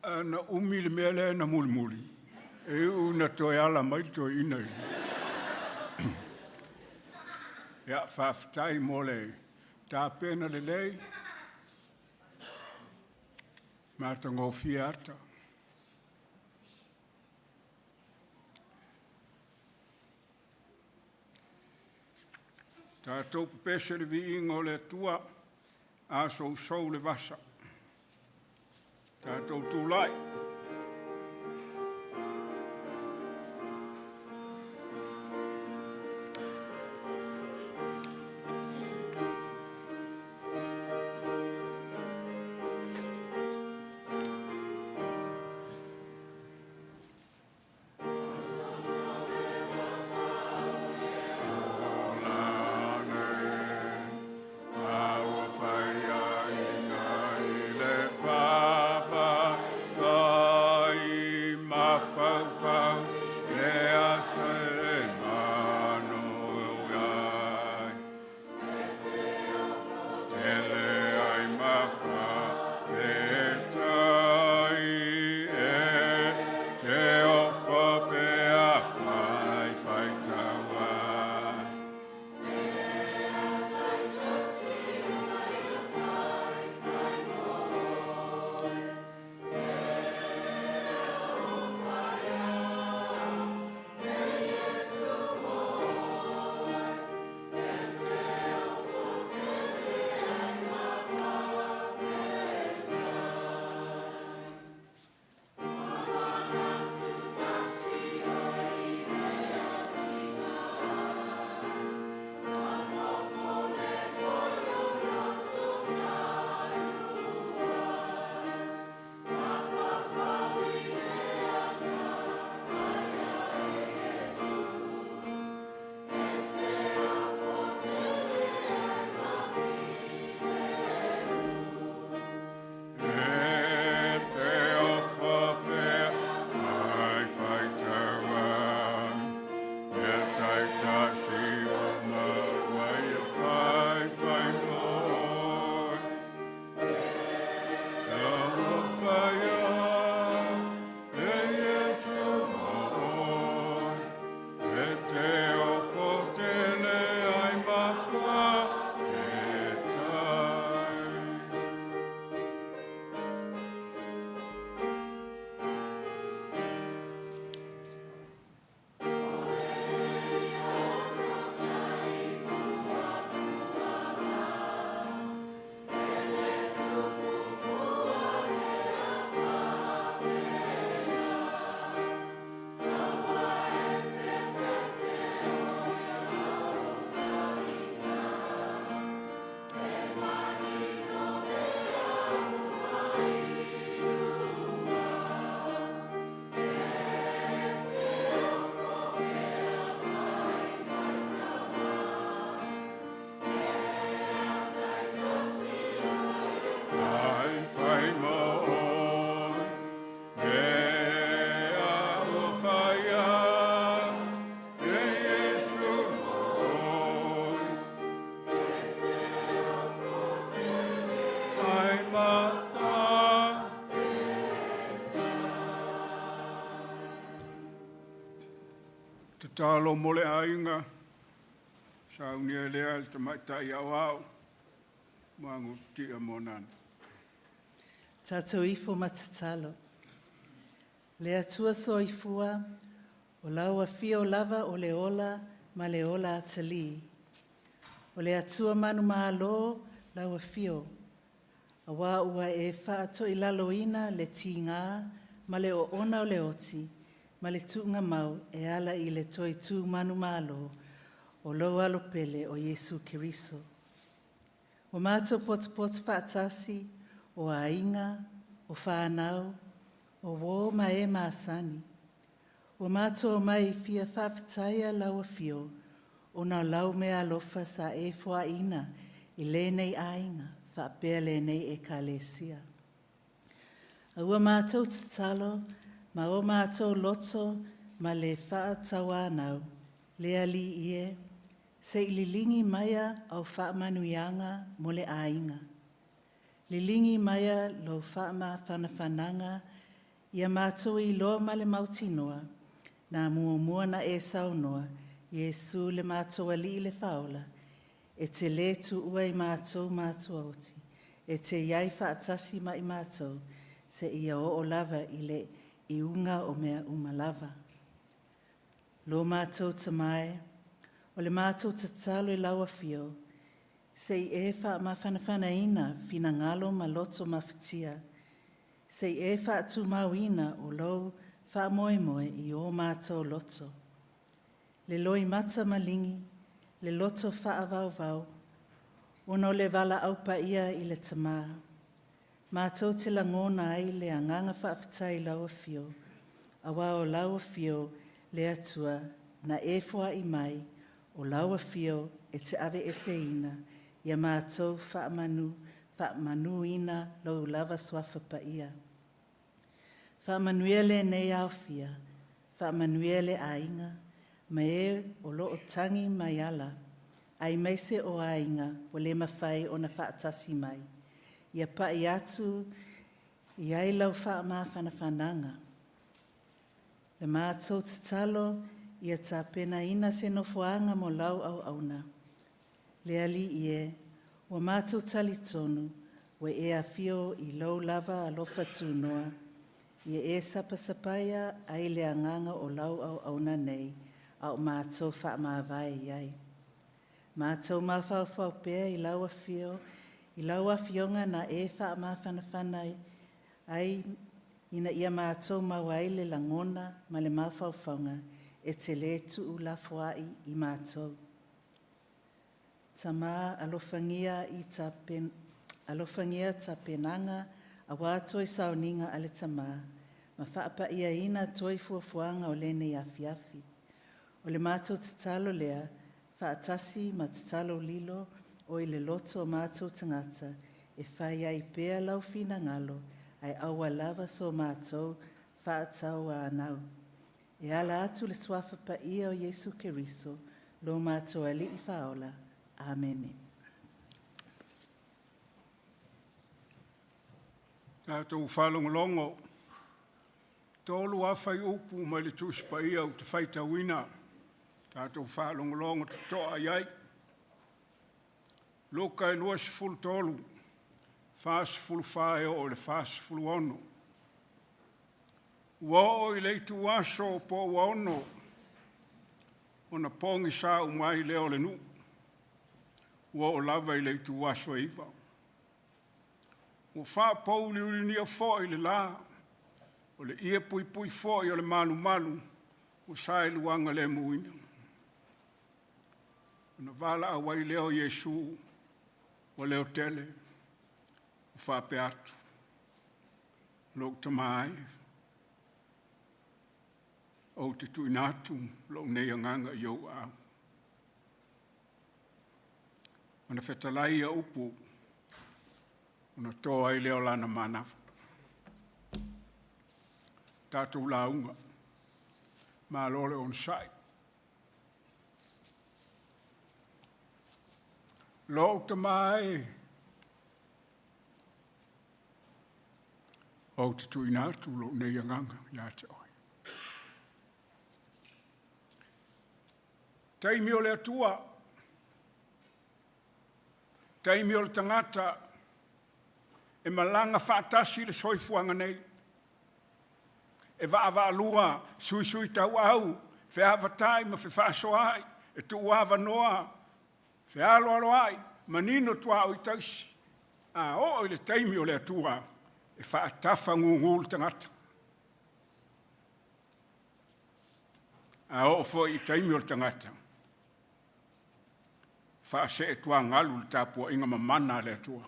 na umi le mea lea na mulimuli. E una toi ala mai toi ina. Ia whawhitai mo le tā pēna le lei. Mā ta ngō fiata. Tātou pese le vi ingo le tua a sou le vasa. Tātou tūlai. Talo mole ainga, saunia lea te maitai au au, mangu tia monan. Tātou ifo matatalo. Le atua soifua, o laua fia o lava o le ola, ma le ola atali. O le atua manu maalo, laua fio. A wā ua e whaato i laloina le tīngā, ma le o ona o le oti, ma le tuunga mau e ala i le toi tū manu malo o lau alo pele o Yesu Keriso. O mātou potu whaatasi, o ainga, o whanau, o wō ma e māsani. O mātou mai fia whawhitaia laua fio, o nā lau mea alofa sa e fua ina i lēnei ainga, whaapea lēnei e ka lesia. Aua mātou tatalo, ma o mātou loto ma le whaatawa nau, le ali ie, se ililingi maia au whaamanuianga mo le ainga. Lilingi maia lo whaama whanawhananga Ia mātou I loa ma le mautinoa, nā mua na e saunoa, Iesu le mātou ali le faola, e te le tu ua I mātou oti, e te iai whaatasi ma I mātou, se ia o lava I le iunga o mea umalava. Lo mātou tamae, o le mātou tatalo I laua fio, se I e wha mawhanawhana ina fina ngalo ma loto mawhitia, se I e wha atu mauina o lau wha moe I o mātou loto. Le loi mata malingi, le loto wha avau, ono le vala aupa ia I le tamaa. Mātou te langona ai le anganga whaafetai laua fio, awa o laua fio le atua na e fua I mai, o laua fio e te ave eseina, ia mātou whaamanu ina lau lava swafa pa ia. Whaamanuia le nei au fia, whaamanuia le ainga, ma e o lo o tangi mai ala, ai meise o ainga o le mawhai o na whaatasi mai. Ia pa I atu, I ai lau whaamawhanawhananga. Le mātou te talo, ia tā pena ina se nofoanga mo lau au auna. Le ali ie, wa mātou tali tonu, wa e a fio I lau lava alofa tūnoa, ia e sapasapaya ai le anganga o lau au auna nei, au mātou whaamawai iai. Mātou mawhau pēr I lau a fio, I lau a fionga na e whaamawhanawhanai, ai ina ia mātou mawai le langona ma le mawhauwhaunga, e te le tuu la fuai I mātou. Tama alofangia ta penanga a wātoi sauninga ale tama, ma whaapa ia ina toi fuafuanga o lene afiafi. O le mātou tatalo lea, whaatasi ma tatalo lilo o I le loto o mātou tangata, e whai ai pēa lau fina ngalo, ai aua lava so mātou whaatau a anau. E ala atu le swafa pa ia o Yesu Keriso, lo mātou ali I whaola. Amen. Tātou whalongolongo, tōlu awhai upu mai le tūspa ia o te whaitawina, tātou whalongolongo te toa iai. Loka e luas fulu tōlu, whās fulu whae o le whās fulu ono. Wao I leitu waso po waono, o na pongi sa umai leo le nu. Wao lava I leitu waso iwa. O wha pauli uli nia fo I le la, o le ia pui pui fo I o le manu, o sai luanga le muina. O na vala awai leo Yesu, o leo tele, o wha pe atu. Lok tamai, o te tuinatu, lo nei anganga I au au. O na whetalai a upu, o na toa I leo lana manafa. Tātou launga, mā lole on sai. Lo tamai, o te tuinatu, lo nei anganga, ia te oi. Taimi o le atua, taimi o le tangata, e malanga whaatasi le soifuanga nei. E waa lua, sui tau au, fe avatai ma fe whaasoai, e tu uava noa, fe alo ai, manino tua o I taisi. A o le taimi o le atua, e whaatafa ngungu le tangata. A o fo I taimi o le tangata. Whaase e tua ngalu le tāpua inga mamana le atua.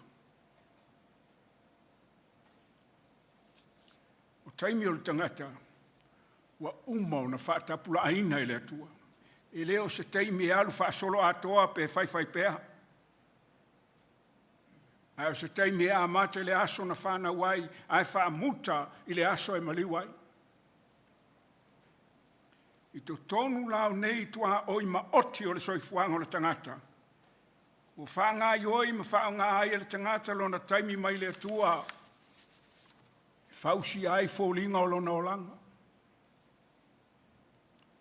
O taimi o le tangata, wa umau na whaatapula aina le atua. E leo se taimi e alu whaasolo atoa pe whai pēha. Ai o se taimi e amate le aso na whana wai, ai whaamuta I le aso e maliwai. I to tonu lao nei tua oi ma oti o le soifuanga o le tangata. O whaanga I oi ma whaanga ai le tangata lo na taimi mai le atua. fausi ai fōlinga o lona o langa.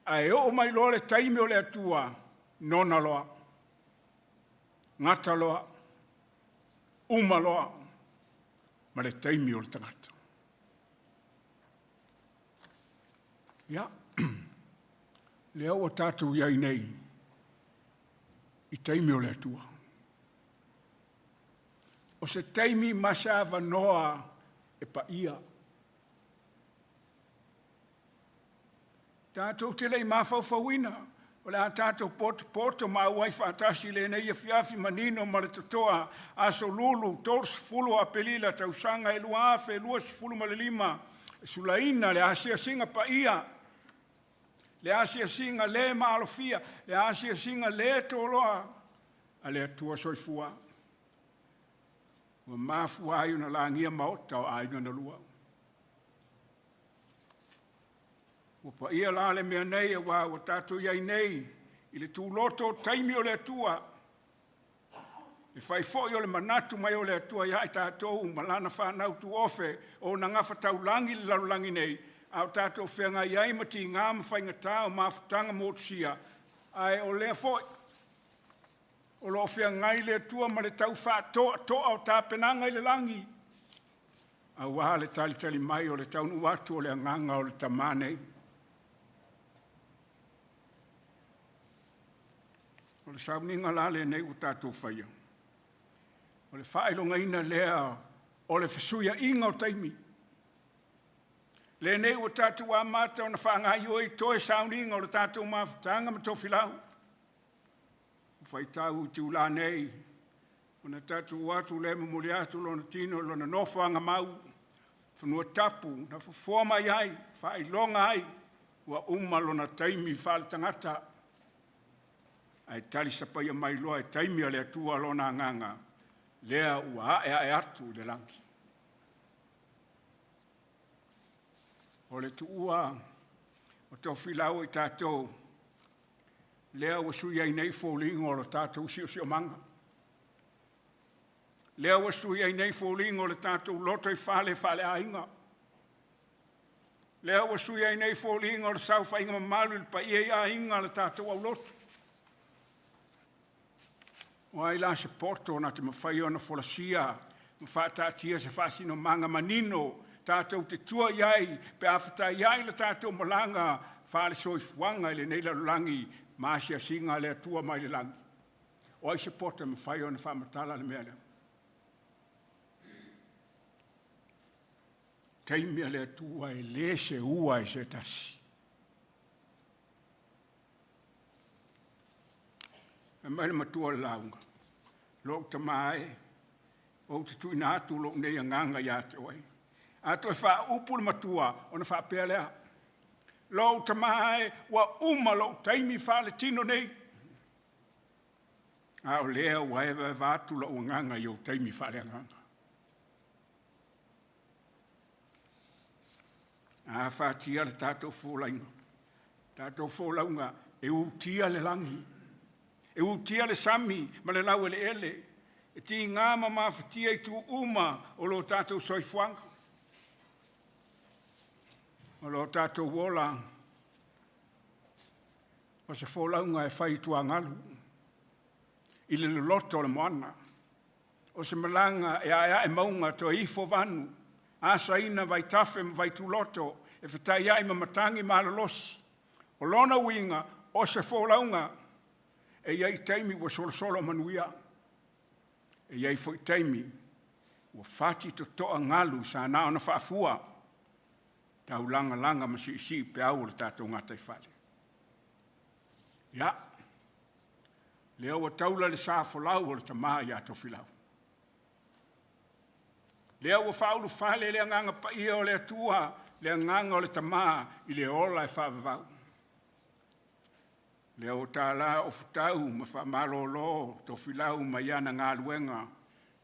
Ai o mai loa le taimi o le atua, nona loa, ngata loa, uma loa, ma le taimi o le tangata. Ia, lea o tātou iai nei, I taimi o le atua. O se taimi masava noa e pa ia. Tātou te lei mawhauwhauina, o le a tātou poto ma wai whaatasi le nei a fiafi manino ma le totoa aso lulu, tors fulu a pelila tau sanga e lua afe, e lua sifulu ma le lima, e sulaina le asia singa pa ia, le asia singa le maalofia, le asia singa le toloa, a le atua soifua. Ua mafua ai una langia maota o ainga na lua. Ua pa ia la le mea nei e wa tātou iai nei, I le tūloto taimi o le atua. E whai fōi o le manatu mai o le atua ia I tātou malana whanau tu ofe o na ngafa taulangi le larulangi nei. Au tātou whenga iai mati ngā mawhainga tā o mawhutanga motusia. Ai o lea fōi. O lo whea ngai le atua ma le tau whātoa o tā penanga I le langi. Au wā le tali mai o le taunu watu o le anganga o le tamanei. O le sauninga la le nei o tātou whaia. O le whaelonga ina lea o le whasuia inga o taimi. Le nei o tātou a mata o na whaangai oi toe sauninga o le tātou mawhutanga ma Tofilau. O whai tāu tiu la nei. O na tātou watu le mamuli atu lona tino lona nofanga mau. Whanua tapu na whawhoma iai, whaelonga ai. Ua lona taimi whaale tangata. Ai tali sapai mai loa e taimi a le atua lona nganga. Lea ua ae atu le langi. O le tuua o Tofilau I tātou. Lea ua sui ai nei fōlingo o le tātou sio manga. Lea ua sui ai nei fōlingo o le tātou loto I whale ainga. Lea ua sui ai nei fōlingo o le sau whainga mamalu I pa ia inga le tātou au loto. O ai la se porto na te mawhai ona folasia, mawhātātia se whasino manga manino, tātou te tua iai, pe awhata iai le tātou malanga, whāle soifuanga I le nei larulangi, māsia singa le atua mai le langi. O ai se porto mawhai ona whamatala le mea lea. Taimia le atua e le se ua e se tasi. E mai matua launga. Lok tamai, o te tui nā tu lok nei nganga ia te oi. A toi wha upu le matua, o na wha pēr lea. Lok tamai, wa lok taimi wha le tino nei. A o lea wa ewa vātu lok nganga i o taimi wha le nganga. A wha tia le tātou fōlainga. Tātou fōlaunga, e u tia le langi. E utia le sami, ma le lau ele. E ti ngā mawhawhitia I tu o lo tātou soifuanga. O lo tātou wola. O se wholaunga e whai tua ngalu. I le loto le moana. O se malanga e aia e maunga to ifo vanu. Asa ina vai tafe ma vai tu loto. E whatai ai mamatangi malolosi. O lona winga, o se wholaunga. E iai taimi wa solo manuia. E iai foi taimi wa whati to toa ngalu sa nao na whaafua. Tau langa ma si pe au le tātou ngatai whale. Ia. Leo wa taula le sāwholau o le tamaa ia Tofilau. Leo wa whaulu whale le nganga pa ia o le atua, le nganga o le tamaa I le ola e whaavavau. Leo tāla o futau ma whamarolo Tofilau ma iana ngā luenga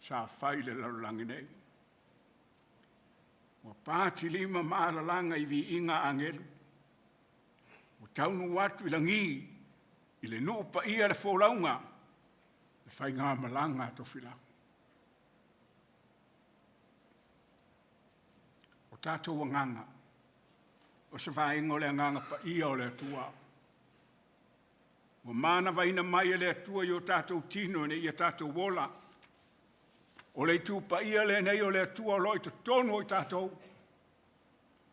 sa whai le larulangi nei. Wa pāti lima maalalanga I vi inga angelu. O taunu watu I langi I le nuu pa ia le wholaunga le whai ngā malanga Tofilau. O tātou anganga. O se whainga o le anganga pa ia o le atua. Wa mana vaina mai e le atua i o tātou tino ne ia tātou wola. O le tū pa ia le nei o le atua o loi to tonu o i tātou.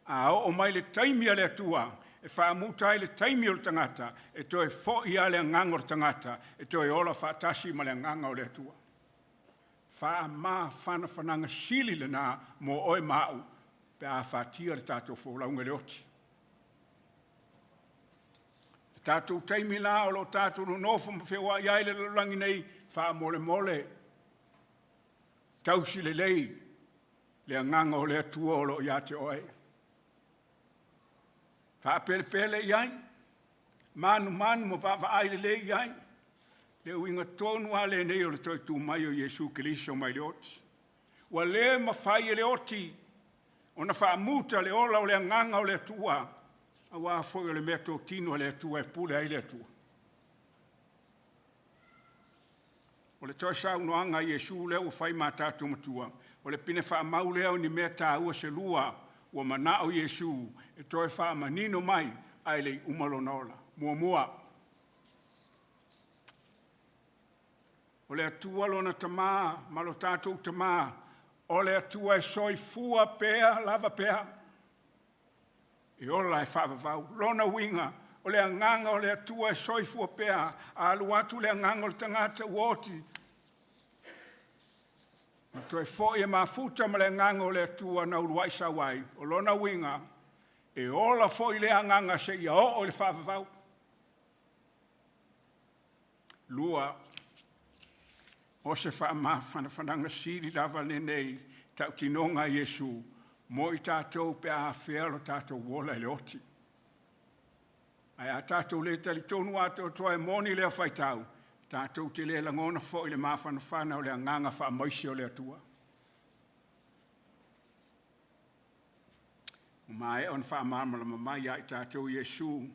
A o mai le taimi a le atua, e whaamutai le taimi o le tangata, e toi fo ia le anganga o le tangata, e toi ola whaatasi ma le anganga o le atua. Wha ma whananga sili le nā mo oi mau, pe a whaatia le tātou wholaunga le oti. Tātou taimi la o lo tātou no nofu mwhewha iai le langi nei, wha mole mole, tausi le lei, le anganga o le atua o lo iate oe. Wha pele pele iai, manu mo wha ai le lei iai, le uinga tonu a le nei o le toi tu mai o Jesu Keriso mai le oti. Wa le mawhai e le oti, o na wha muta le ola o le anganga o le atua, a wā foi o le mea tō tino le atua e pule ai le atua. O le toi sau noanga Jesu leo o whai mā tātou matua, o le pine wha mau leo ni mea tā ua se lua, ua mana o Jesu, e toi wha manino mai, ai le umalo naola, mua. O le atua lona tamā, malo tātou tamā, o le atua e soifua pēa, lava pēa, e ola e whaavavau, lona winga, o le anganga o le atua e soifua pēa, a alu atu le anganga o le tangata uoti. Ma toi foi e mafuta ma le anganga o le atua na uruai sawai, o lona winga, e ola foi le anganga se ia o le whaavavau. Lua, o se wha whananga siri lava nei, tau tinonga Jesu, mo i tātou pe a whero tātou wola le oti. Ai a tātou le tali tonu ato toa e moni lea whaitau, tātou te le langona fo i le mawhana o le anganga wha maisi o le atua. O mai on wha marmala mamai ai tātou Jesu,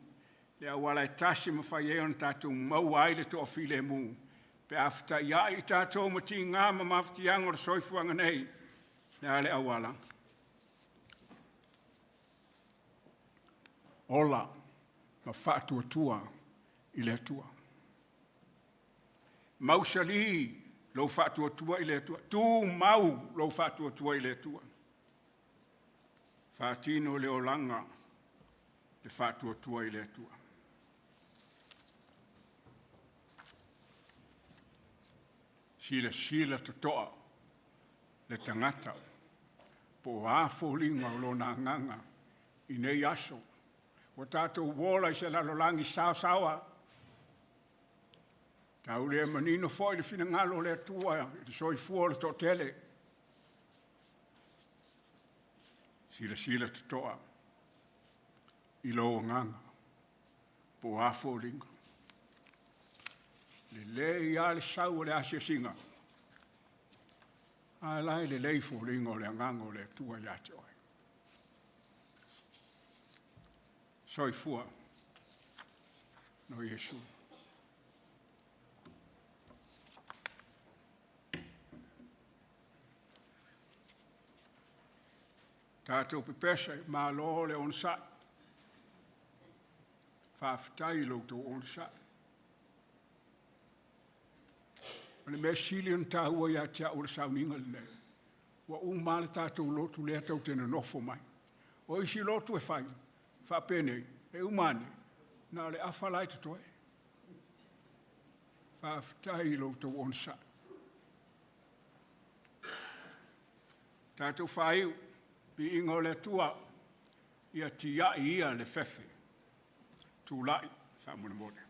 le awala e tasi ma whai e on tātou mau ai le toa file mu, pe a whita ia i tātou mati ngā ma mawhti angor soifuanga nei, le awala. Ola, ma whaatua tua i le atua. Mausali, lo whaatua tua i le atua. Tu mau, lo whaatua tua i le atua. Whaatino le olanga, le whaatua tua i le atua. Sila totoa, le tangata, po āwholinga o lona nganga, i nei aso. O tātou wola i se lalolangi sao-saua. Tau le manino foi le fina ngalo le atua, le soifua le totele. Sila totoa, i lo nganga, po āwholinga. Le lei a le sau le asia singa. A lai le lei wholinga o le nganga o le atua i ate oi. Soifua no Jesu. Tātou pepese mā lo le on sa. Whaafitai lo tō on sa. Le me sili on tā ua ia tia o le sauninga le. Wa umale tātou lotu lea tau tena nofo mai. O isi lotu e whai. Whapene, e umane, nā le awhalai te toi. Whaafitai lo tau onsa. Tātou whaiu, bi ingo le tua, ia tia ia le whewhe. Tūlai, whamune mone.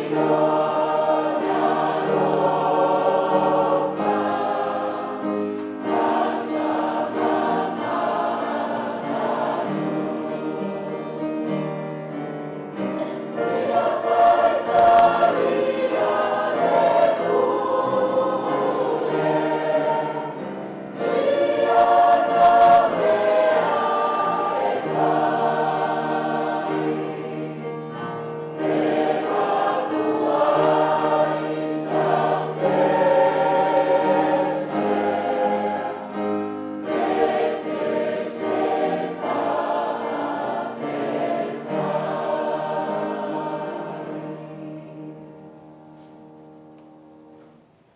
Tu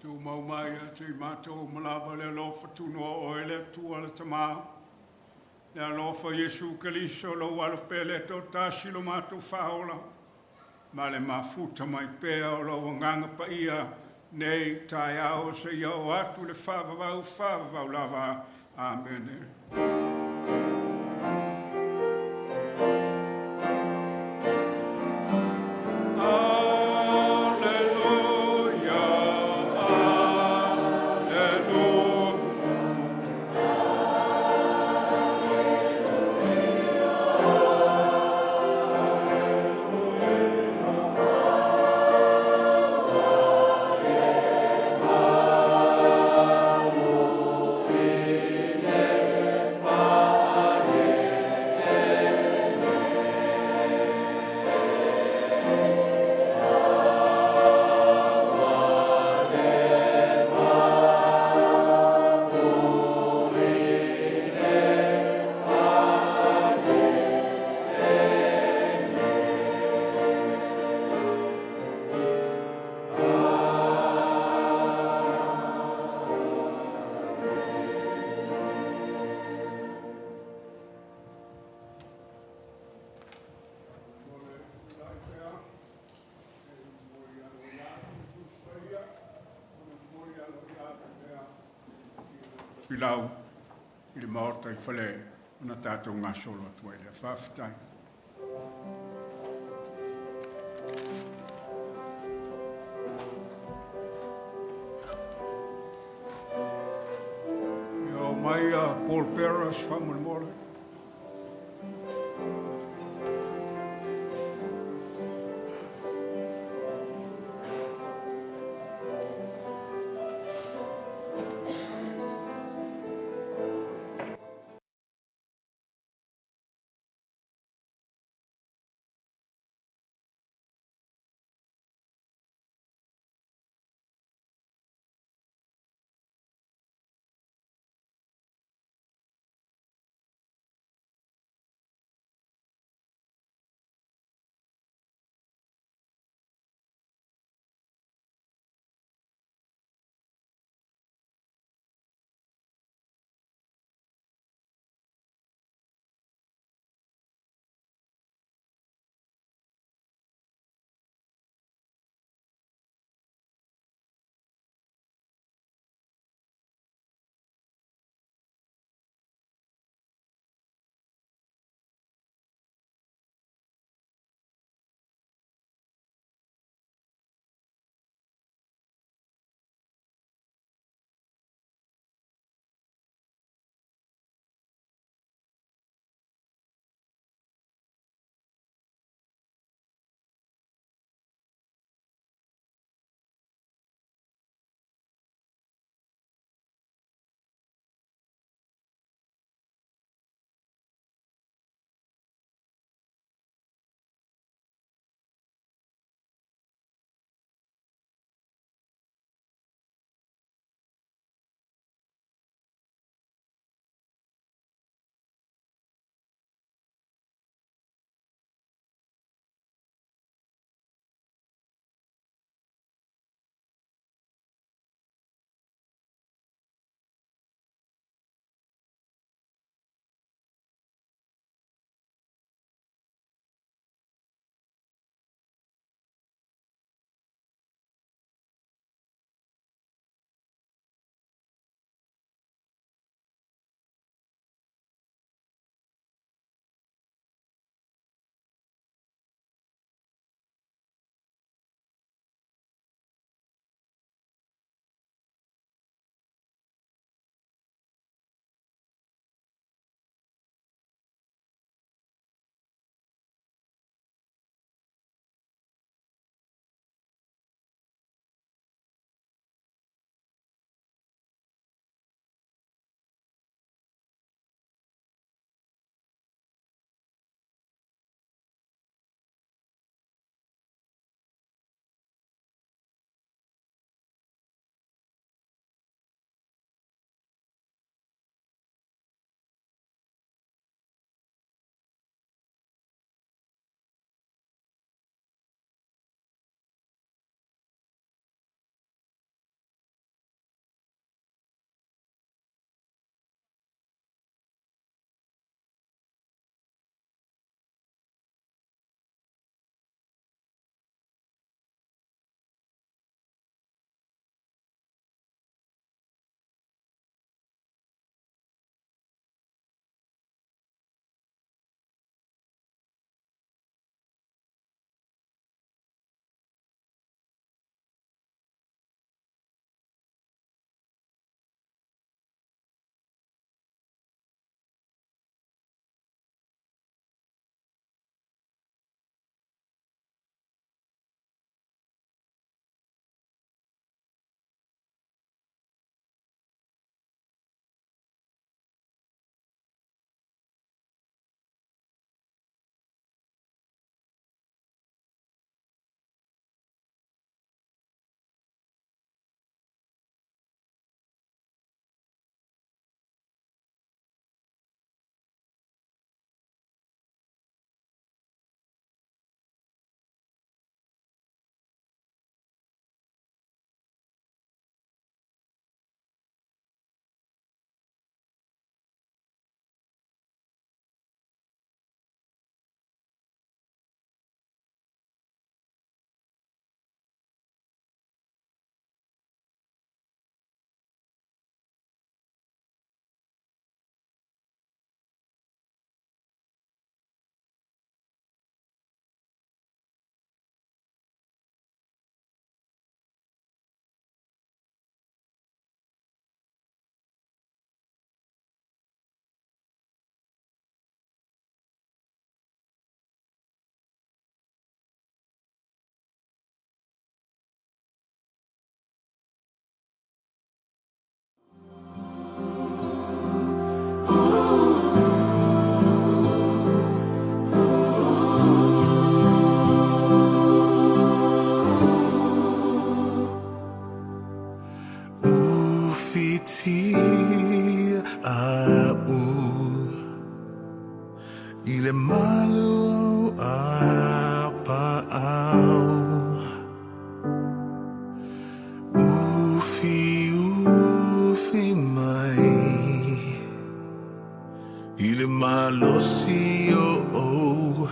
mau mai a te mātou malawa le alofa tunua o ele tua le tamā. Le alofa Yesu Keriso lo wala pele tau tāsi lo mātou whaola. Ma le mafuta mai pēa o lo wanganga pa ia nei tai ao se ia o atu le whavavau lava. Amen. Tofilau I le maota I whale ona tātou ngā solo atua I le whawhitai. Ia mai a Paul Perras whamulmore. si o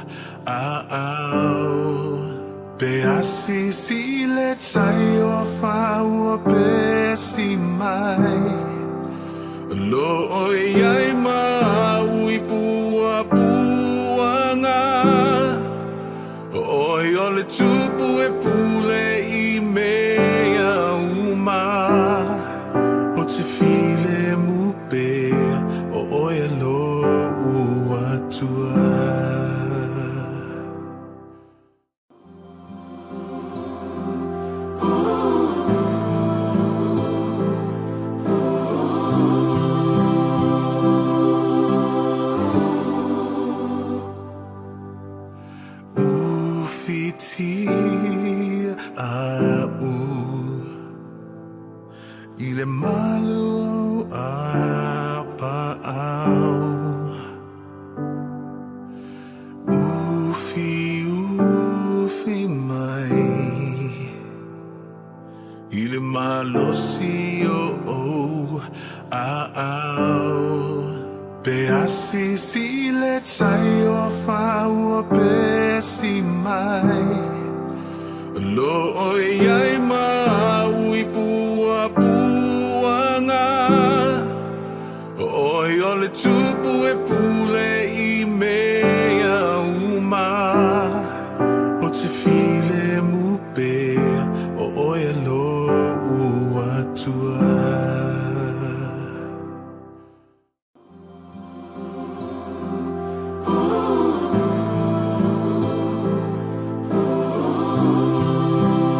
au Be asi si le tai o fau be si mai Lo o iai ma ui pua puanga O i ole tupu e pule i mea uma O te file mu be o oia lo ua tua Ile malu apa au Ufi mai Ile malo si au Be asi si le tai o fau be si mai Lo o iai ma ui pua puanga O i ole tu